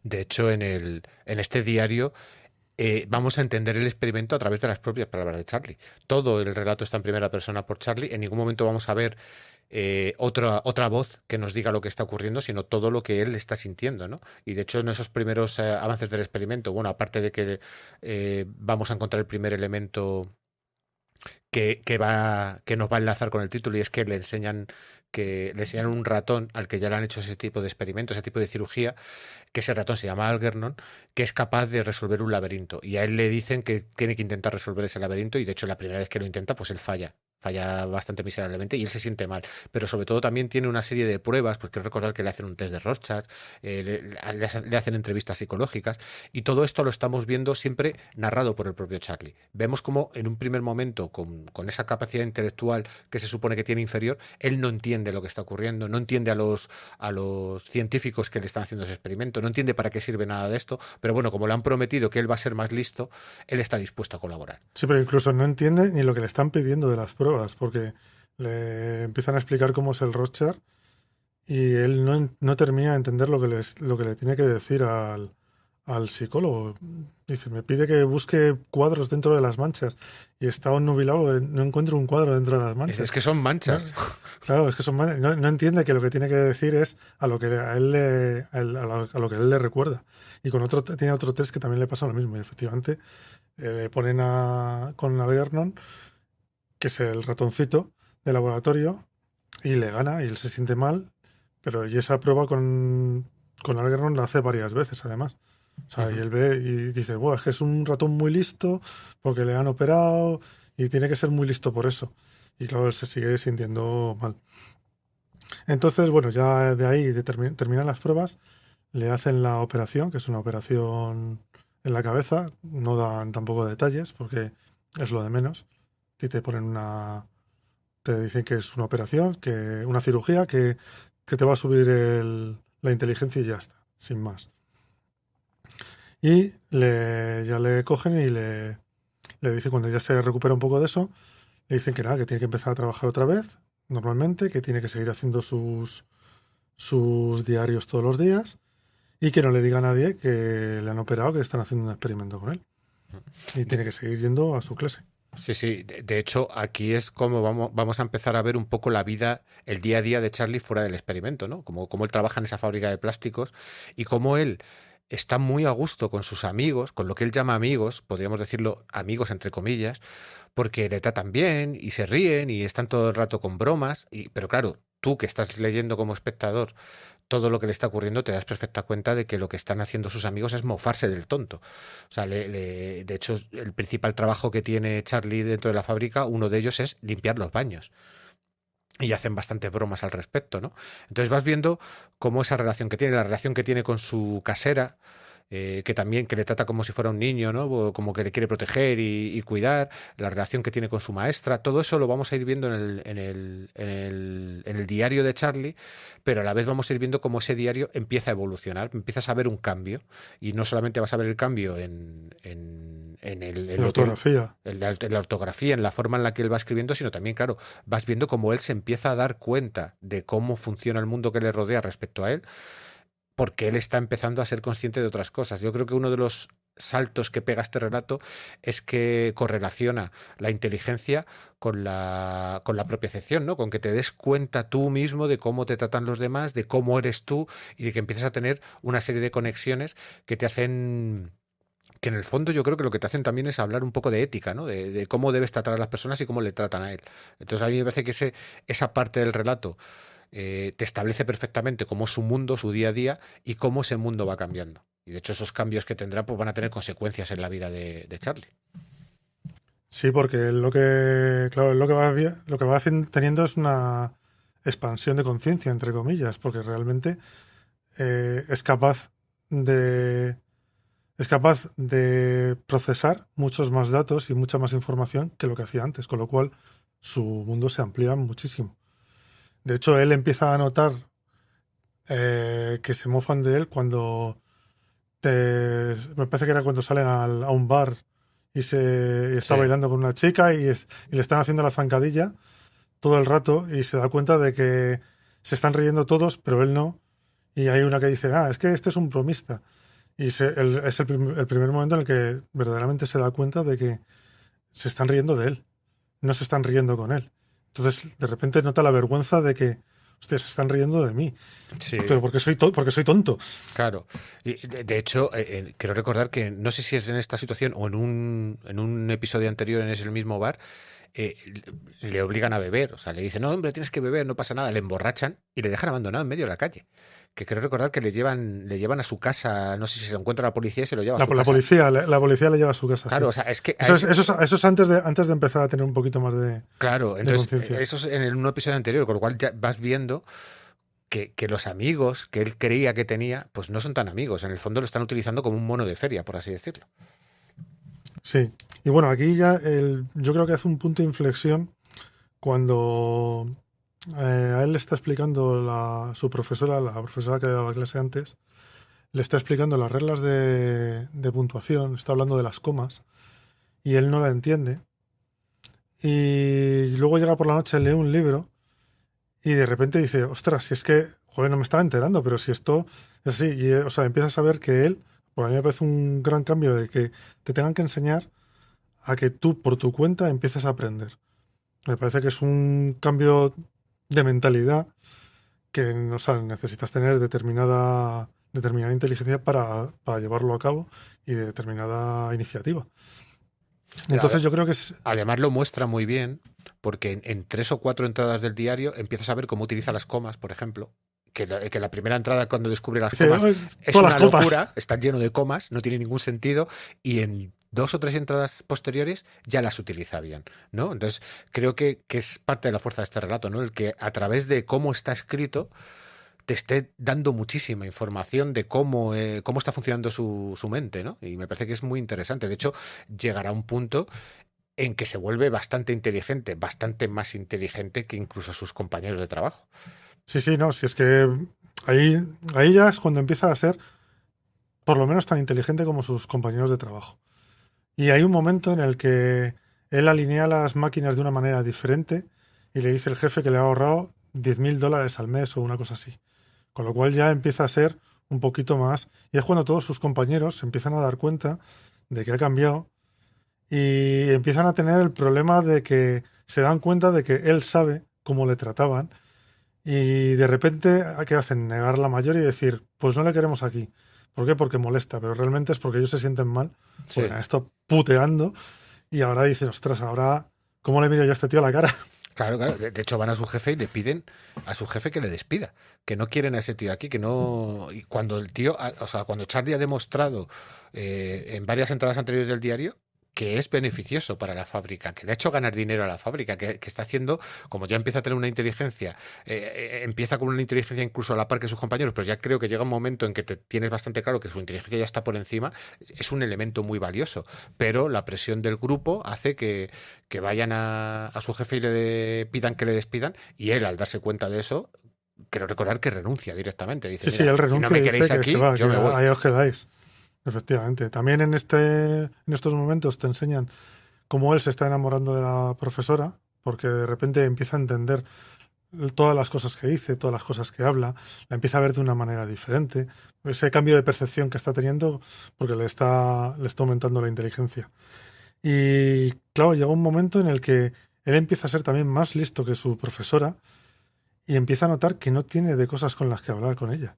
De hecho, en este diario vamos a entender el experimento a través de las propias palabras de Charlie. Todo el relato está en primera persona por Charlie. En ningún momento vamos a ver otra voz que nos diga lo que está ocurriendo, sino todo lo que él está sintiendo, ¿no? Y de hecho, en esos primeros avances del experimento, bueno, aparte de que vamos a encontrar el primer elemento que nos va a enlazar con el título, y es que le enseñan un ratón al que ya le han hecho ese tipo de experimento, ese tipo de cirugía, que ese ratón se llama Algernon, que es capaz de resolver un laberinto. Y a él le dicen que tiene que intentar resolver ese laberinto y de hecho la primera vez que lo intenta, pues él falla. Falla bastante miserablemente y él se siente mal. Pero sobre todo también tiene una serie de pruebas, pues quiero recordar que le hacen un test de Rorschach, le hacen entrevistas psicológicas y todo esto lo estamos viendo siempre narrado por el propio Charlie. Vemos como en un primer momento, con esa capacidad intelectual que se supone que tiene inferior, él no entiende lo que está ocurriendo, no entiende a los científicos que le están haciendo ese experimento, no entiende para qué sirve nada de esto, pero bueno, como le han prometido que él va a ser más listo, él está dispuesto a colaborar. Sí, pero incluso no entiende ni lo que le están pidiendo de las pruebas, porque le empiezan a explicar cómo es el Rorschach y él no termina de entender lo que le tiene que decir al psicólogo. Dice, me pide que busque cuadros dentro de las manchas y está nubilado, no encuentro un cuadro dentro de las manchas. Es que son manchas. ¿No? Claro, es que son manchas. No entiende que lo que tiene que decir es a lo que a él le recuerda. Y tiene otro test que también le pasa lo mismo. Y efectivamente le ponen con Algernon, que es el ratoncito de laboratorio, y le gana y él se siente mal, y esa prueba con Algernon la hace varias veces además. O sea, y él ve y dice, es que es un ratón muy listo porque le han operado Y tiene que ser muy listo por eso. Y claro, él se sigue sintiendo mal. Entonces, bueno, ya de ahí terminan las pruebas, le hacen la operación, que es una operación en la cabeza. No dan tampoco detalles porque es lo de menos. Y te ponen te dicen que es una operación, que una cirugía, que te va a subir la inteligencia y ya está, sin más. Y ya le cogen y le dicen, cuando ya se recupera un poco de eso, le dicen que nada, que tiene que empezar a trabajar otra vez, normalmente, que tiene que seguir haciendo sus diarios todos los días y que no le diga a nadie que le han operado, que están haciendo un experimento con él. Y tiene que seguir yendo a su clase. Sí, sí. De hecho, aquí es como vamos a empezar a ver un poco la vida, el día a día de Charlie fuera del experimento, ¿no? Como él trabaja en esa fábrica de plásticos y cómo él está muy a gusto con sus amigos, con lo que él llama amigos, podríamos decirlo amigos entre comillas, porque le tratan bien y se ríen y están todo el rato con bromas. Pero claro, tú que estás leyendo como espectador todo lo que le está ocurriendo, te das perfecta cuenta de que lo que están haciendo sus amigos es mofarse del tonto. O sea, de hecho, el principal trabajo que tiene Charlie dentro de la fábrica, uno de ellos es limpiar los baños. Y hacen bastantes bromas al respecto, ¿no? Entonces vas viendo cómo esa relación que tiene, la relación que tiene con su casera, que también que le trata como si fuera un niño, ¿no? O como que le quiere proteger y cuidar, la relación que tiene con su maestra, todo eso lo vamos a ir viendo en el diario de Charlie, pero a la vez vamos a ir viendo cómo ese diario empieza a evolucionar, empiezas a ver un cambio, y no solamente vas a ver el cambio en La ortografía. en la ortografía, en la forma en la que él va escribiendo, sino también, claro, vas viendo cómo él se empieza a dar cuenta de cómo funciona el mundo que le rodea respecto a él, porque él está empezando a ser consciente de otras cosas. Yo creo que uno de los saltos que pega este relato es que correlaciona la inteligencia con la propia acepción, ¿no? Con que te des cuenta tú mismo de cómo te tratan los demás, de cómo eres tú y de que empiezas a tener una serie de conexiones que te hacen... Que en el fondo yo creo que lo que te hacen también es hablar un poco de ética, ¿no? De cómo debes tratar a las personas y cómo le tratan a él. Entonces a mí me parece que esa parte del relato te establece perfectamente cómo es su mundo, su día a día y cómo ese mundo va cambiando. Y de hecho esos cambios que tendrá pues van a tener consecuencias en la vida de Charlie. Sí, porque claro, lo que va teniendo es una expansión de conciencia, entre comillas, porque realmente es capaz de procesar muchos más datos y mucha más información que lo que hacía antes, con lo cual su mundo se amplía muchísimo. De hecho, él empieza a notar que se mofan de él cuando me parece que era cuando salen a un bar y está bailando con una chica y le están haciendo la zancadilla todo el rato y se da cuenta de que se están riendo todos, pero él no. Y hay una que dice, es que este es un bromista. Y es el primer momento en el que verdaderamente se da cuenta de que se están riendo de él, no se están riendo con él. Entonces, de repente nota la vergüenza de que, hostia, se están riendo de mí. Sí. Pero porque soy tonto. Claro. Y de hecho, quiero recordar que no sé si es en esta situación o en un episodio anterior en ese mismo bar, le obligan a beber. O sea, le dicen, no, hombre, tienes que beber, no pasa nada. Le emborrachan y le dejan abandonado en medio de la calle. Que quiero recordar que le llevan a su casa, no sé si se lo encuentra la policía y se lo lleva a su casa. La policía le lleva a su casa. Claro, sí. O sea, es que... Eso es antes de empezar a tener un poquito más de Claro, entonces conciencia. eso es en un episodio anterior, con lo cual ya vas viendo que los amigos que él creía que tenía, pues no son tan amigos. En el fondo lo están utilizando como un mono de feria, por así decirlo. Sí. Y bueno, aquí ya yo creo que hace un punto de inflexión cuando a él le está explicando su profesora, la profesora que le daba clase antes, le está explicando las reglas de puntuación, está hablando de las comas, y él no la entiende. Y luego llega por la noche, lee un libro, y de repente dice, ostras, si es que, joder, no me estaba enterando, pero si esto es así. Y, o sea, empiezas a ver que él, pues a mí me parece un gran cambio de que te tengan que enseñar a que tú, por tu cuenta, empieces a aprender. Me parece que es un cambio de mentalidad que, o sea, necesitas tener determinada inteligencia para llevarlo a cabo y de determinada iniciativa. Entonces yo creo que es... Además lo muestra muy bien porque en 3 o 4 entradas del diario empiezas a ver cómo utiliza las comas, por ejemplo. Que la primera entrada cuando descubre las comas es una locura, está lleno de comas, no tiene ningún sentido, y en 2 o 3 entradas posteriores ya las utiliza bien, ¿no? Entonces, creo que es parte de la fuerza de este relato, ¿no? El que a través de cómo está escrito te esté dando muchísima información de cómo está funcionando su mente, ¿no? Y me parece que es muy interesante. De hecho, llegará a un punto en que se vuelve bastante inteligente, bastante más inteligente que incluso sus compañeros de trabajo. Sí, no, si es que ahí ya es cuando empieza a ser por lo menos tan inteligente como sus compañeros de trabajo. Y hay un momento en el que él alinea las máquinas de una manera diferente y le dice el jefe que le ha ahorrado $10,000 al mes o una cosa así. Con lo cual ya empieza a ser un poquito más. Y es cuando todos sus compañeros se empiezan a dar cuenta de que ha cambiado y empiezan a tener el problema de que se dan cuenta de que él sabe cómo le trataban y de repente, ¿qué hacen? Negar la mayor y decir, pues no le queremos aquí. ¿Por qué? Porque molesta, pero realmente es porque ellos se sienten mal, Sí. porque han estado puteando y ahora dicen, ostras, ahora, ¿cómo le miro yo a este tío a la cara? Claro. De hecho, van a su jefe y le piden a su jefe que le despida, que no quieren a ese tío aquí, que no. Y cuando el tío, o sea, cuando Charlie ha demostrado en varias entradas anteriores del diario que es beneficioso para la fábrica, que le ha hecho ganar dinero a la fábrica, que está haciendo, como ya empieza a tener una inteligencia, empieza con una inteligencia incluso a la par que sus compañeros, pero ya creo que llega un momento en que te tienes bastante claro que su inteligencia ya está por encima, es un elemento muy valioso, pero la presión del grupo hace que vayan a su jefe y pidan que le despidan, y él, al darse cuenta de eso, creo recordar que renuncia directamente. Dice, Sí, mira, él si renuncia no me y queréis dice que aquí, se va, yo que me voy. ahí os quedáis. Efectivamente. También en estos momentos te enseñan cómo él se está enamorando de la profesora, porque de repente empieza a entender todas las cosas que dice, todas las cosas que habla, la empieza a ver de una manera diferente. Ese cambio de percepción que está teniendo porque le está aumentando la inteligencia. Y claro, llega un momento en el que él empieza a ser también más listo que su profesora y empieza a notar que no tiene de cosas con las que hablar con ella.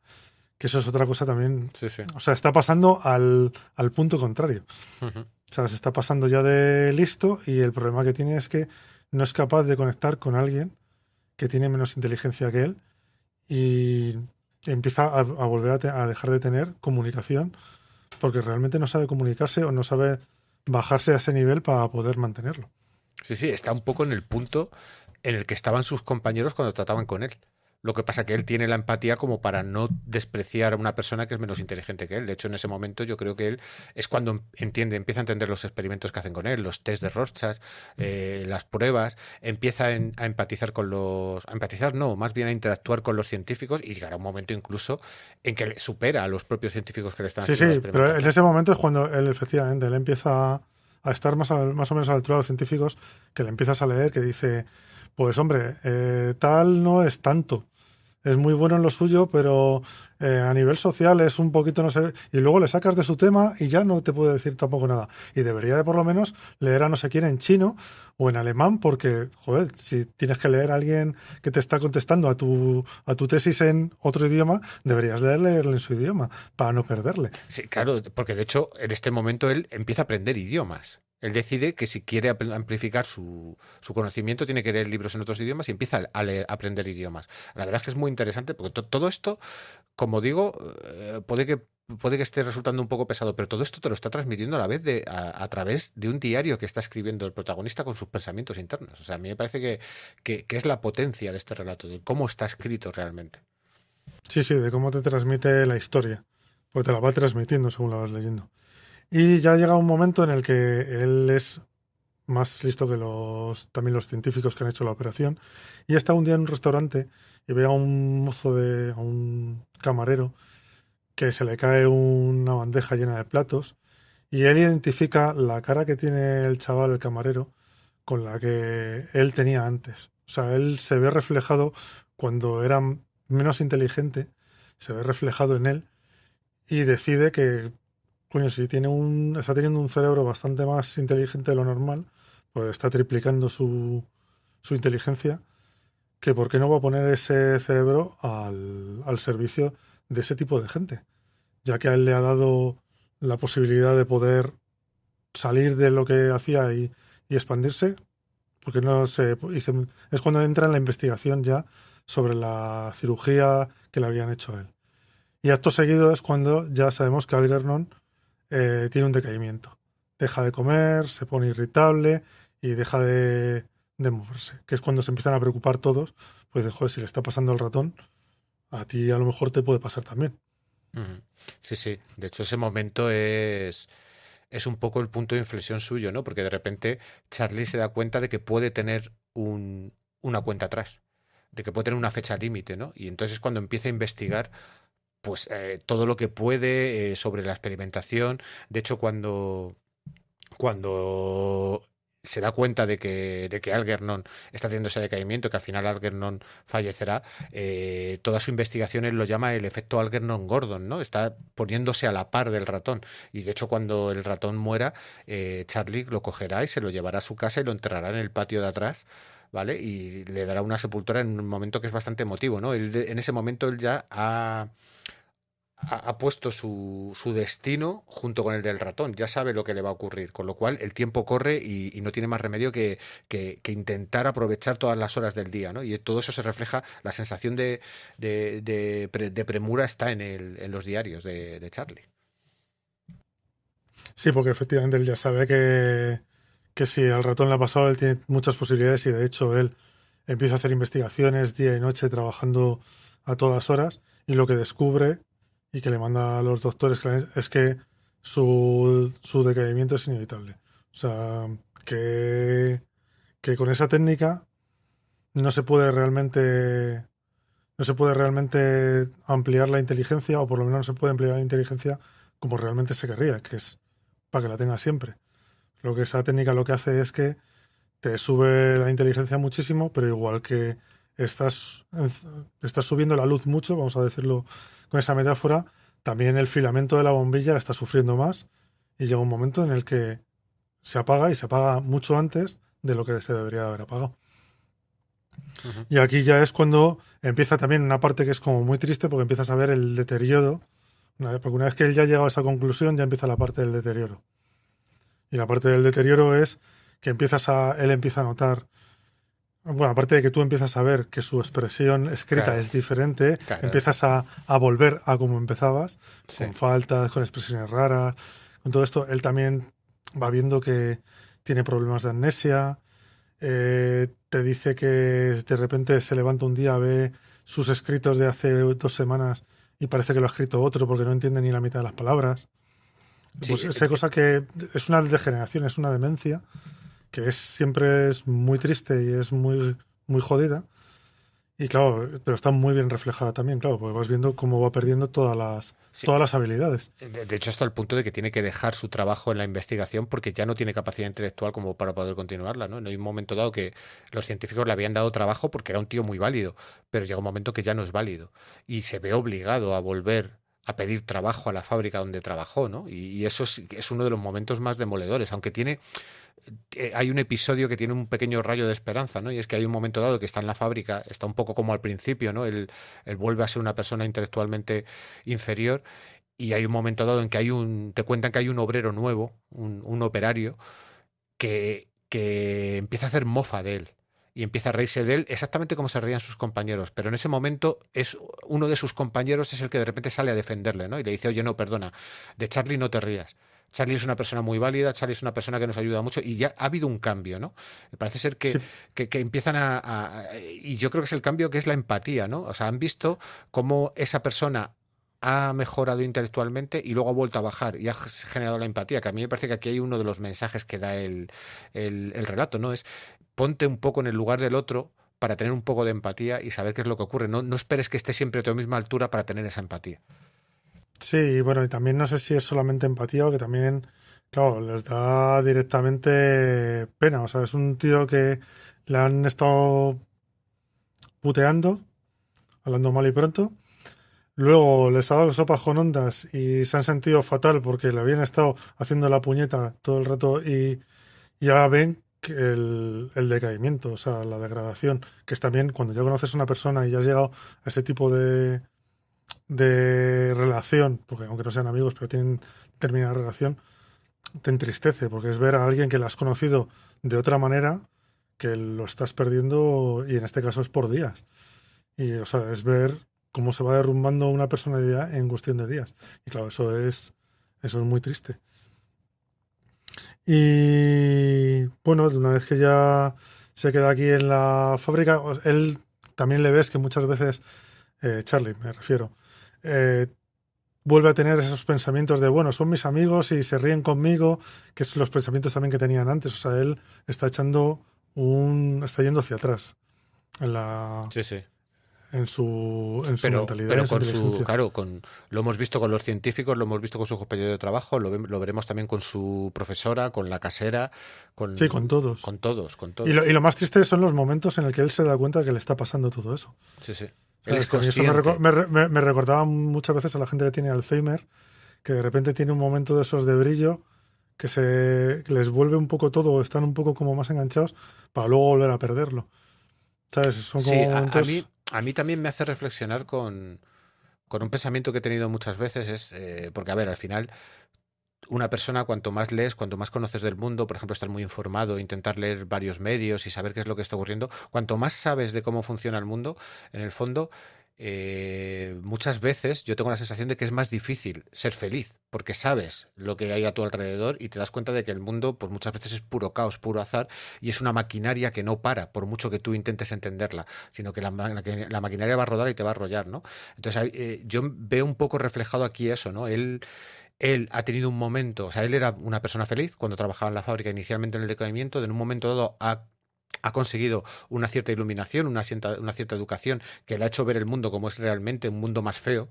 Que eso es otra cosa también. Sí. O sea, está pasando al punto contrario. Ujú. O sea, se está pasando ya de listo y el problema que tiene es que no es capaz de conectar con alguien que tiene menos inteligencia que él y empieza a volver a dejar de tener comunicación porque realmente no sabe comunicarse o no sabe bajarse a ese nivel para poder mantenerlo. Sí, está un poco en el punto en el que estaban sus compañeros cuando trataban con él. Lo que pasa que él tiene la empatía como para no despreciar a una persona que es menos inteligente que él. De hecho, en ese momento yo creo que él es cuando empieza a entender los experimentos que hacen con él, los test de Rorschach, las pruebas, empieza a empatizar con los... A empatizar no, más bien a interactuar con los científicos y llegará un momento incluso en que supera a los propios científicos que le están Sí, haciendo sí, los pero experimentos. en ese momento es cuando él efectivamente él empieza a estar más o menos a la altura de los científicos, que le empiezas a leer, que dice, pues hombre, tal no es tanto. Es muy bueno en lo suyo, pero a nivel social es un poquito, no sé, y luego le sacas de su tema y ya no te puede decir tampoco nada. Y debería de por lo menos leer a no sé quién en chino o en alemán, porque, joder, si tienes que leer a alguien que te está contestando a tu tesis en otro idioma, deberías leerle en su idioma para no perderle. Sí, claro, porque de hecho en este momento él empieza a aprender idiomas. Él decide que si quiere amplificar su conocimiento tiene que leer libros en otros idiomas y empieza a aprender idiomas. La verdad es que es muy interesante porque todo esto, como digo, puede que esté resultando un poco pesado, pero todo esto te lo está transmitiendo a la vez a través de un diario que está escribiendo el protagonista con sus pensamientos internos. O sea, a mí me parece que es la potencia de este relato, de cómo está escrito realmente. Sí, sí, de cómo te transmite la historia, porque te la va transmitiendo según la vas leyendo. Y ya llega un momento en el que él es más listo que también los científicos que han hecho la operación, y está un día en un restaurante y ve a un a un camarero, que se le cae una bandeja llena de platos, y él identifica la cara que tiene el chaval, el camarero, con la que él tenía antes. O sea, él se ve reflejado cuando era menos inteligente, se ve reflejado en él y decide que, coño, si está teniendo un cerebro bastante más inteligente de lo normal, pues está triplicando su inteligencia, que por qué no va a poner ese cerebro al servicio de ese tipo de gente, ya que a él le ha dado la posibilidad de poder salir de lo que hacía y expandirse, porque no se, es cuando entra en la investigación ya sobre la cirugía que le habían hecho a él. Y acto seguido es cuando ya sabemos que Algernon tiene un decaimiento. deja de comer, se pone irritable y deja de moverse. Que es cuando se empiezan a preocupar todos, pues de, joder, si le está pasando al ratón, a ti a lo mejor te puede pasar también. Ujú. Sí, sí. De hecho, ese momento es un poco el punto de inflexión suyo, ¿no? Porque de repente Charlie se da cuenta de que puede tener una cuenta atrás, de que puede tener una fecha límite, ¿no? Y entonces es cuando empieza a investigar pues todo lo que puede sobre la experimentación. De hecho, cuando se da cuenta de que Algernon está teniendo ese decaimiento, que al final Algernon fallecerá, toda su investigación él lo llama el efecto Algernon-Gordon, ¿no? Está poniéndose a la par del ratón. Y de hecho, cuando el ratón muera, Charlie lo cogerá y se lo llevará a su casa y lo enterrará en el patio de atrás. ¿Vale? Y le dará una sepultura en un momento que es bastante emotivo, ¿no? En ese momento él ya ha puesto su destino junto con el del ratón, ya sabe lo que le va a ocurrir, con lo cual el tiempo corre y no tiene más remedio que intentar aprovechar todas las horas del día, ¿no? Y todo eso se refleja, la sensación de premura está en los diarios de Charlie. Sí, porque efectivamente él ya sabe que si al ratón le ha pasado, él tiene muchas posibilidades y de hecho él empieza a hacer investigaciones día y noche trabajando a todas horas y lo que descubre y que le manda a los doctores es que su decaimiento es inevitable. O sea, que con esa técnica no se puede realmente no se puede realmente ampliar la inteligencia, o por lo menos no se puede ampliar la inteligencia como realmente se querría, que es para que la tenga siempre. Lo que esa técnica lo que hace es que te sube la inteligencia muchísimo, pero igual que estás, estás subiendo la luz mucho, vamos a decirlo con esa metáfora, también el filamento de la bombilla está sufriendo más y llega un momento en el que se apaga y se apaga mucho antes de lo que se debería haber apagado. Ujú. Y aquí ya es cuando empieza también una parte que es como muy triste porque empiezas a ver el deterioro. Porque una vez que él ya ha llegado a esa conclusión, ya empieza la parte del deterioro. Y la parte del deterioro es que él empieza a notar, bueno, aparte de que tú empiezas a ver que su expresión escrita Claro, es diferente, claro. empiezas a volver a como empezabas, Sí. con faltas, con expresiones raras, con todo esto. Él también va viendo que tiene problemas de amnesia, te dice que de repente se levanta un día, ve sus escritos de hace 2 semanas y parece que lo ha escrito otro porque no entiende ni la mitad de las palabras. Sí, Pues esa cosa que es una degeneración, es una demencia, que siempre es muy triste y es muy, muy jodida. Y claro, pero está muy bien reflejada también, claro, porque vas viendo cómo va perdiendo sí. todas las habilidades. De hecho, hasta el punto de que tiene que dejar su trabajo en la investigación porque ya no tiene capacidad intelectual como para poder continuarla, ¿no? Hay un momento dado que los científicos le habían dado trabajo porque era un tío muy válido, pero llega un momento que ya no es válido y se ve obligado a volver a pedir trabajo a la fábrica donde trabajó, ¿no? Y eso es uno de los momentos más demoledores, aunque hay un episodio que tiene un pequeño rayo de esperanza, ¿no? Y es que hay un momento dado que está en la fábrica, está un poco como al principio, ¿no? Él vuelve a ser una persona intelectualmente inferior y hay un momento dado en que te cuentan que hay un obrero nuevo, un operario, que empieza a hacer mofa de él y empieza a reírse de él exactamente como se reían sus compañeros, pero en ese momento uno de sus compañeros es el que de repente sale a defenderle, ¿no? Y le dice, oye, no, perdona, de Charlie no te rías. Charlie es una persona muy válida, Charlie es una persona que nos ayuda mucho y ya ha habido un cambio, ¿no? Parece ser Sí, que empiezan y yo creo que es el cambio que es la empatía, ¿no? O sea, han visto cómo esa persona ha mejorado intelectualmente y luego ha vuelto a bajar y ha generado la empatía, que a mí me parece que aquí hay uno de los mensajes que da el relato, ¿no? Es ponte un poco en el lugar del otro para tener un poco de empatía y saber qué es lo que ocurre. No esperes que esté siempre a tu misma altura para tener esa empatía. sí, y bueno, y también no sé si es solamente empatía o que también, claro, les da directamente pena. O sea, es un tío que le han estado puteando, hablando mal y pronto. Luego les ha dado sopas con ondas y se han sentido fatal porque le habían estado haciendo la puñeta todo el rato y ya ven que el decaimiento, o sea, la degradación, que es también cuando ya conoces a una persona y ya has llegado a ese tipo de relación, porque aunque no sean amigos, pero tienen determinada relación, te entristece, porque es ver a alguien que la has conocido de otra manera, que lo estás perdiendo y en este caso es por días. Y, o sea, es ver cómo se va derrumbando una personalidad en cuestión de días. Y claro, eso es muy triste. Y bueno, una vez que ya se queda aquí en la fábrica, él también le ves que muchas veces, Charlie me refiero, eh, vuelve a tener esos pensamientos de, bueno, son mis amigos y se ríen conmigo, que son los pensamientos también que tenían antes. O sea, él está está yendo hacia atrás en la, Sí, sí. en su mentalidad, Pero en su con su, inteligencia. claro, lo hemos visto con los científicos, lo hemos visto con su compañero de trabajo, lo veremos también con su profesora, con la casera, Sí, con todos. con todos, con Y todos. lo más triste son los momentos en el que él se da cuenta de que le está pasando todo eso. Sí, sí. Él es ¿Sabes? Que a mí eso consciente. me recordaba muchas veces a la gente que tiene Alzheimer, que de repente tiene un momento de esos de brillo que les vuelve un poco todo, o están un poco como más enganchados para luego volver a perderlo. ¿Sabes? Son Sí, como momentos. a mí también me hace reflexionar con un pensamiento que he tenido muchas veces, porque a ver, al final una persona, cuanto más lees, cuanto más conoces del mundo, por ejemplo, estar muy informado, intentar leer varios medios y saber qué es lo que está ocurriendo, cuanto más sabes de cómo funciona el mundo, en el fondo, muchas veces yo tengo la sensación de que es más difícil ser feliz, porque sabes lo que hay a tu alrededor y te das cuenta de que el mundo, pues muchas veces es puro caos, puro azar, y es una maquinaria que no para, por mucho que tú intentes entenderla, sino que la maquinaria va a rodar y te va a arrollar, ¿no? Entonces, yo veo un poco reflejado aquí eso, ¿no? Él ha tenido un momento, o sea, él era una persona feliz cuando trabajaba en la fábrica inicialmente en el decaimiento, en un momento dado ha conseguido una cierta iluminación, una cierta educación que le ha hecho ver el mundo como es realmente, un mundo más feo.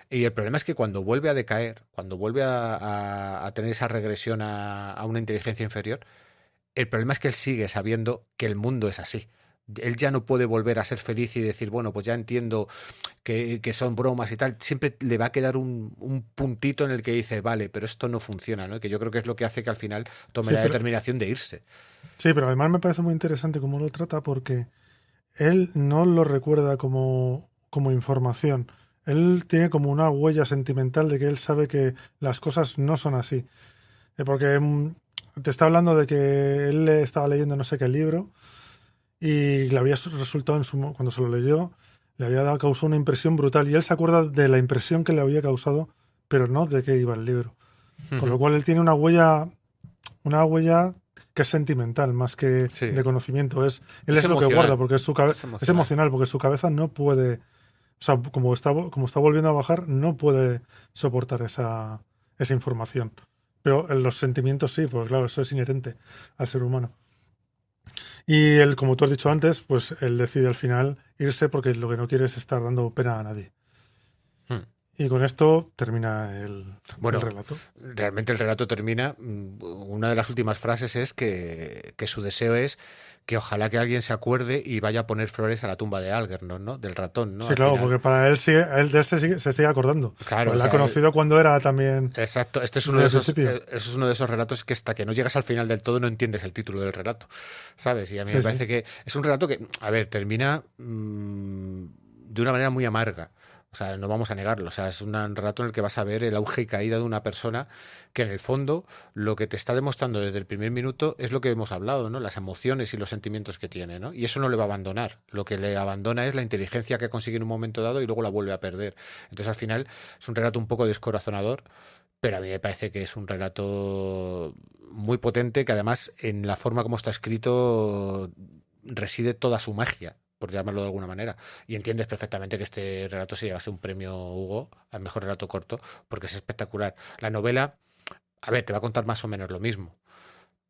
Y el problema es que cuando vuelve a decaer, cuando vuelve a tener esa regresión a una inteligencia inferior, el problema es que él sigue sabiendo que el mundo es así. Él ya no puede volver a ser feliz y decir, bueno, pues ya entiendo que son bromas y tal. Siempre le va a quedar un puntito en el que dice, vale, pero esto no funciona, ¿no? Que yo creo que es lo que hace que al final tome Sí, la pero, determinación de irse. sí, pero además me parece muy interesante cómo lo trata porque él no lo recuerda como información. Él tiene como una huella sentimental de que él sabe que las cosas no son así. Porque te está hablando de que él le estaba leyendo no sé qué libro y le había resultado cuando se lo leyó, le había causado una impresión brutal. Y él se acuerda de la impresión que le había causado, pero no de qué iba el libro. Con lo cual él tiene una huella que es sentimental más que Sí, de conocimiento. Él es es lo que guarda, emocional, porque es es emocional. emocional, porque su cabeza no puede, o sea, como está volviendo a bajar, no puede soportar esa información. Pero en los sentimientos sí, porque claro, eso es inherente al ser humano. Y él, como tú has dicho antes, pues él decide al final irse porque lo que no quiere es estar dando pena a nadie. Hmm. Y con esto termina el Bueno, relato. realmente el relato termina. Una de las últimas frases es que su deseo es que ojalá que alguien se acuerde y vaya a poner flores a la tumba de Algernon, ¿no? Del ratón, ¿no? Sí, Al claro, final. porque para él, sigue, él de él se sigue acordando. Claro, Pues o la ha sea, conocido cuando era también exacto. Este es uno desde de el esos, principio. eso es uno de esos relatos que hasta que no llegas al final del todo no entiendes el título del relato, ¿sabes? Y a mí me Sí, sí. parece que es un relato que, a ver, termina de una manera muy amarga. O sea, no vamos a negarlo. O sea, es un relato en el que vas a ver el auge y caída de una persona que en el fondo lo que te está demostrando desde el primer minuto es lo que hemos hablado, ¿no? Las emociones y los sentimientos que tiene, ¿no? Y eso no le va a abandonar. Lo que le abandona es la inteligencia que consigue en un momento dado y luego la vuelve a perder. Entonces, al final, es un relato un poco descorazonador, pero a mí me parece que es un relato muy potente, que además en la forma como está escrito reside toda su magia, por llamarlo de alguna manera. Y entiendes perfectamente que este relato se llevase un premio Hugo al mejor relato corto, porque es espectacular. La novela, a ver, te va a contar más o menos lo mismo,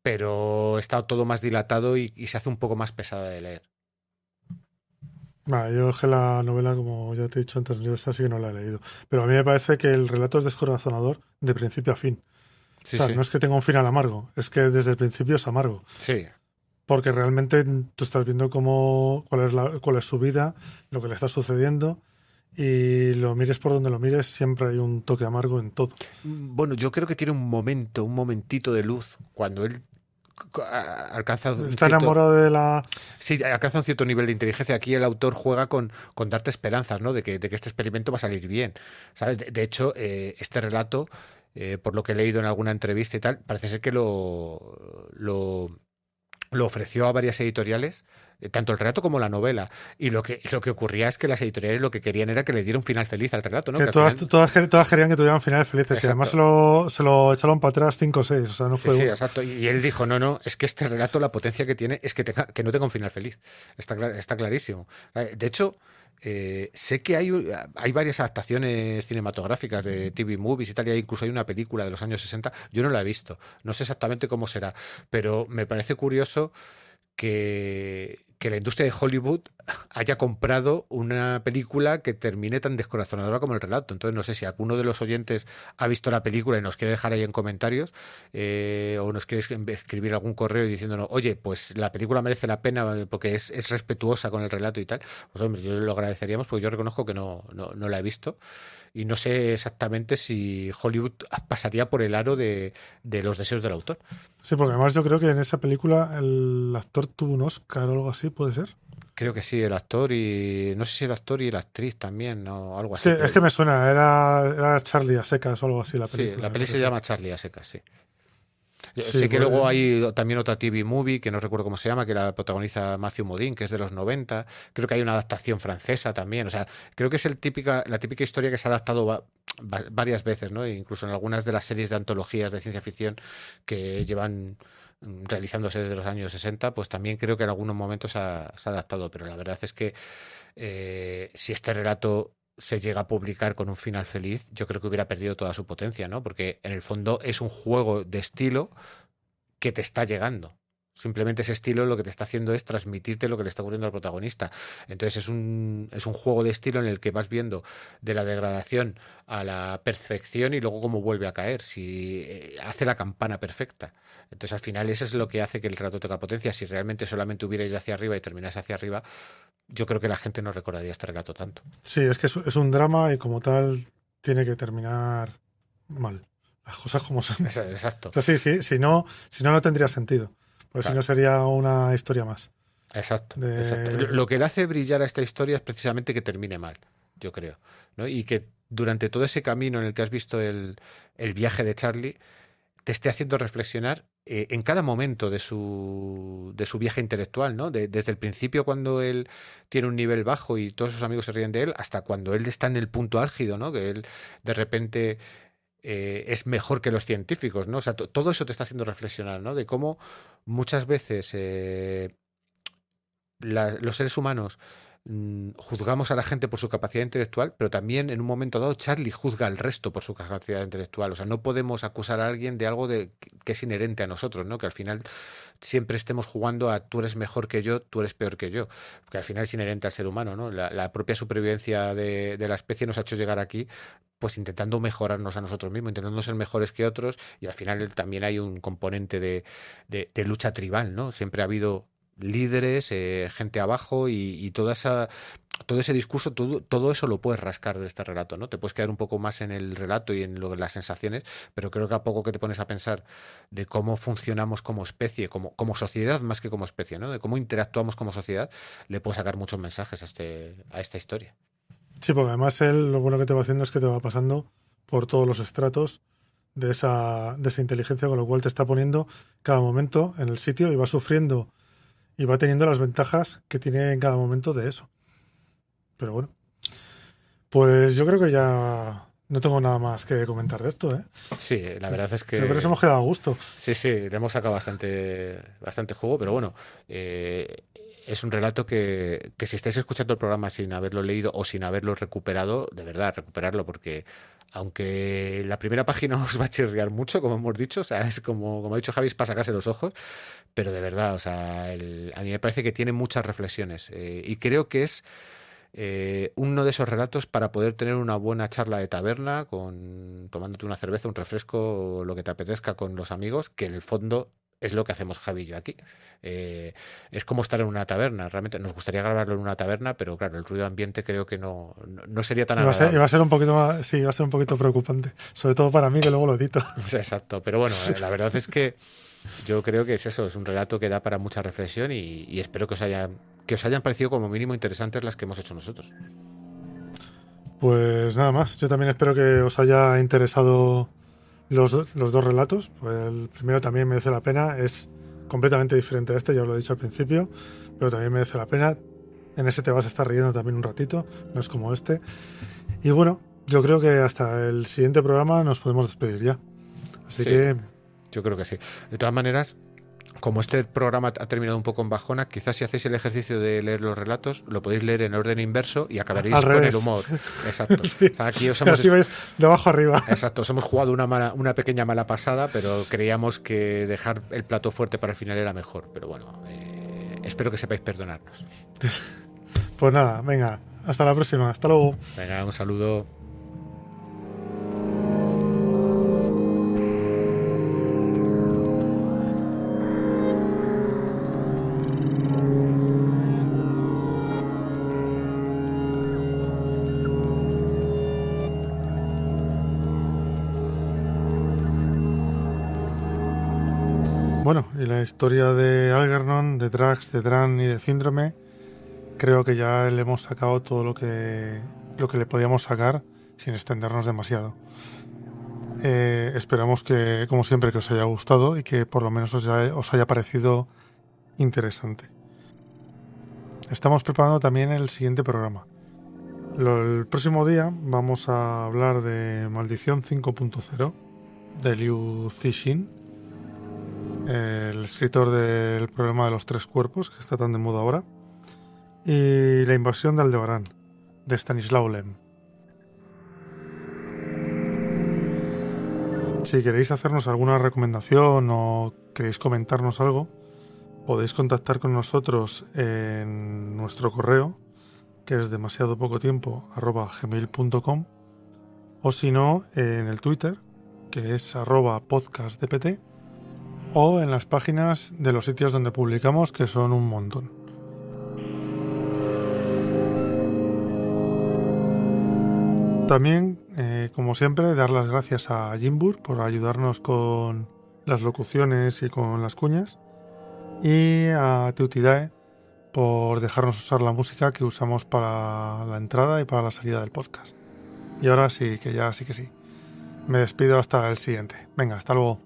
pero está todo más dilatado y se hace un poco más pesada de leer. Yo es que la novela, como ya te he dicho antes, yo esa sí que no la he leído. Pero a mí me parece que el relato es descorazonador de principio a fin. O Sí, sea, sí, no es que tenga un final amargo, es que desde el principio es amargo. sí. Porque realmente tú estás viendo cuál es su vida, lo que le está sucediendo, y lo mires por donde lo mires, siempre hay un toque amargo en todo. Bueno, yo creo que tiene un momento, un momentito de luz, cuando él alcanza un Está cierto. enamorado de la. Sí, alcanza un cierto nivel de inteligencia. Aquí el autor juega con darte esperanzas, ¿no? De que este experimento va a salir bien. ¿Sabes? De hecho, este relato, por lo que he leído en alguna entrevista y tal, parece ser que lo lo ofreció a varias editoriales, tanto el relato como la novela, y lo que ocurría es que las editoriales lo que querían era que le diera un final feliz al relato, ¿no? Que al todas querían que tuvieran finales felices. Exacto. Y además se lo echaron para atrás 5 o 6. O sea, no Sí, fue sí, uno. exacto. Y él dijo, no, es que este relato, la potencia que tiene es que no tenga un final feliz. Está clarísimo. De hecho, sé que hay varias adaptaciones cinematográficas de TV movies y tal, y incluso hay una película de los años 60. Yo no la he visto, no sé exactamente cómo será, pero me parece curioso que la industria de Hollywood haya comprado una película que termine tan descorazonadora como el relato. Entonces no sé si alguno de los oyentes ha visto la película y nos quiere dejar ahí en comentarios, o nos quiere escribir algún correo diciéndonos, oye, pues la película merece la pena porque es respetuosa con el relato y tal. Pues hombre, yo lo agradeceríamos porque yo reconozco que no la he visto y no sé exactamente si Hollywood pasaría por el aro de los deseos del autor. Sí, porque además yo creo que en esa película el actor tuvo un Oscar o algo así, ¿puede ser? Creo que sí, el actor y... No sé si el actor y la actriz también, o algo Es así. que me suena, era Charlie a secas o algo así la Sí, película. la peli se llama Charlie a secas, sí. Sí, Sé que pues, luego hay también otra TV movie, que no recuerdo cómo se llama, que la protagoniza Matthew Modine, que es de los 90. Creo que hay una adaptación francesa también. O sea, creo que es la típica historia que se ha adaptado varias veces, ¿no? E incluso en algunas de las series de antologías de ciencia ficción que llevan realizándose desde los años 60, pues también creo que en algunos momentos se ha adaptado. Pero la verdad es que si este relato se llega a publicar con un final feliz, yo creo que hubiera perdido toda su potencia, ¿no? Porque en el fondo es un juego de estilo que te está llegando. Simplemente ese estilo lo que te está haciendo es transmitirte lo que le está ocurriendo al protagonista. Entonces es un juego de estilo en el que vas viendo de la degradación a la perfección y luego cómo vuelve a caer, si hace la campana perfecta. Entonces al final eso es lo que hace que el relato tenga potencia. Si realmente solamente hubiera ido hacia arriba y terminase hacia arriba, yo creo que la gente no recordaría este relato tanto. sí, es que es un drama y como tal tiene que terminar mal. Las cosas como son. Exacto. O sea, sí, si no tendría sentido. Porque si no sería una historia más. Exacto. Lo que le hace brillar a esta historia es precisamente que termine mal, yo creo, ¿no? Y que durante todo ese camino en el que has visto el viaje de Charlie, te esté haciendo reflexionar en cada momento de su viaje intelectual, ¿no? Desde el principio, cuando él tiene un nivel bajo y todos sus amigos se ríen de él, hasta cuando él está en el punto álgido, ¿no? Que él de repente es mejor que los científicos, ¿no? O sea, todo eso te está haciendo reflexionar, ¿no? De cómo muchas veces los seres humanos juzgamos a la gente por su capacidad intelectual, pero también en un momento dado Charlie juzga al resto por su capacidad intelectual. O sea, no podemos acusar a alguien de algo que es inherente a nosotros, ¿no? Que al final siempre estemos jugando a tú eres mejor que yo, tú eres peor que yo. Porque al final es inherente al ser humano, ¿no? La propia supervivencia de la especie nos ha hecho llegar aquí pues intentando mejorarnos a nosotros mismos, intentando ser mejores que otros, y al final también hay un componente de lucha tribal, ¿no? Siempre ha habido líderes, gente abajo y todo ese discurso, todo eso lo puedes rascar de este relato, ¿no? Te puedes quedar un poco más en el relato y en las sensaciones, pero creo que a poco que te pones a pensar de cómo funcionamos como especie, como sociedad más que como especie, ¿no? De cómo interactuamos como sociedad, le puedes sacar muchos mensajes a esta historia. Sí, porque además él lo bueno que te va haciendo es que te va pasando por todos los estratos de esa inteligencia, con lo cual te está poniendo cada momento en el sitio y va sufriendo y va teniendo las ventajas que tiene en cada momento de eso. Pero bueno, pues yo creo que ya no tengo nada más que comentar de esto, ¿eh? Sí, la verdad es que... Creo que nos hemos quedado a gusto. Sí, le hemos sacado bastante jugo, pero bueno, es un relato que si estáis escuchando el programa sin haberlo leído o sin haberlo recuperado, de verdad, recuperarlo, porque aunque la primera página os va a chirriar mucho, como hemos dicho, o sea, es como ha dicho Javi, es para sacarse los ojos, pero de verdad, o sea, a mí me parece que tiene muchas reflexiones y creo que es uno de esos relatos para poder tener una buena charla de taberna, tomándote una cerveza, un refresco, o lo que te apetezca con los amigos, que en el fondo es lo que hacemos Javi y yo aquí. Es como estar en una taberna. Realmente nos gustaría grabarlo en una taberna, pero claro, el ruido ambiente creo que no sería tan agradable. Iba a ser un poquito más, sí, iba a ser un poquito preocupante, sobre todo para mí, que luego lo edito. Exacto, pero bueno, la verdad es que yo creo que es eso, es un relato que da para mucha reflexión y espero que os hayan parecido como mínimo interesantes las que hemos hecho nosotros. Pues nada más, yo también espero que os haya interesado los dos relatos. Pues el primero también merece la pena, es completamente diferente a este, ya os lo he dicho al principio, pero también merece la pena. En ese te vas a estar riendo también un ratito, no es como este. Y bueno, yo creo que hasta el siguiente programa nos podemos despedir ya. Así Sí, que yo creo que sí. De todas maneras, como este programa ha terminado un poco en bajona, quizás si hacéis el ejercicio de leer los relatos, lo podéis leer en orden inverso y acabaréis Al con revés. el humor. Exacto. Sí. O sea, aquí os hemos, así vais de abajo arriba. exacto, os hemos jugado una pequeña mala pasada, pero creíamos que dejar el plato fuerte para el final era mejor. Pero bueno, espero que sepáis perdonarnos. Pues nada, venga, hasta la próxima, hasta luego. Venga, un saludo. Bueno, y la historia de Algernon, de Drax, de Dran y de Síndrome, creo que ya le hemos sacado todo lo que le podíamos sacar sin extendernos demasiado. Esperamos que, como siempre, que os haya gustado y que por lo menos os haya parecido interesante. Estamos preparando también el siguiente programa. El próximo día vamos a hablar de Maldición 5.0 de Liu Cixin, el escritor del problema de los tres cuerpos, que está tan de moda ahora, y La invasión de Aldebarán, de Stanislaw Lem. Si queréis hacernos alguna recomendación o queréis comentarnos algo, podéis contactar con nosotros en nuestro correo, que es demasiadopocotiempo@gmail.com, o si no, en el Twitter, que es @podcastdpt, o en las páginas de los sitios donde publicamos, que son un montón. También, como siempre, dar las gracias a Jimbur por ayudarnos con las locuciones y con las cuñas, y a Teutidae por dejarnos usar la música que usamos para la entrada y para la salida del podcast. Y ahora sí que sí. Me despido hasta el siguiente. Venga, hasta luego.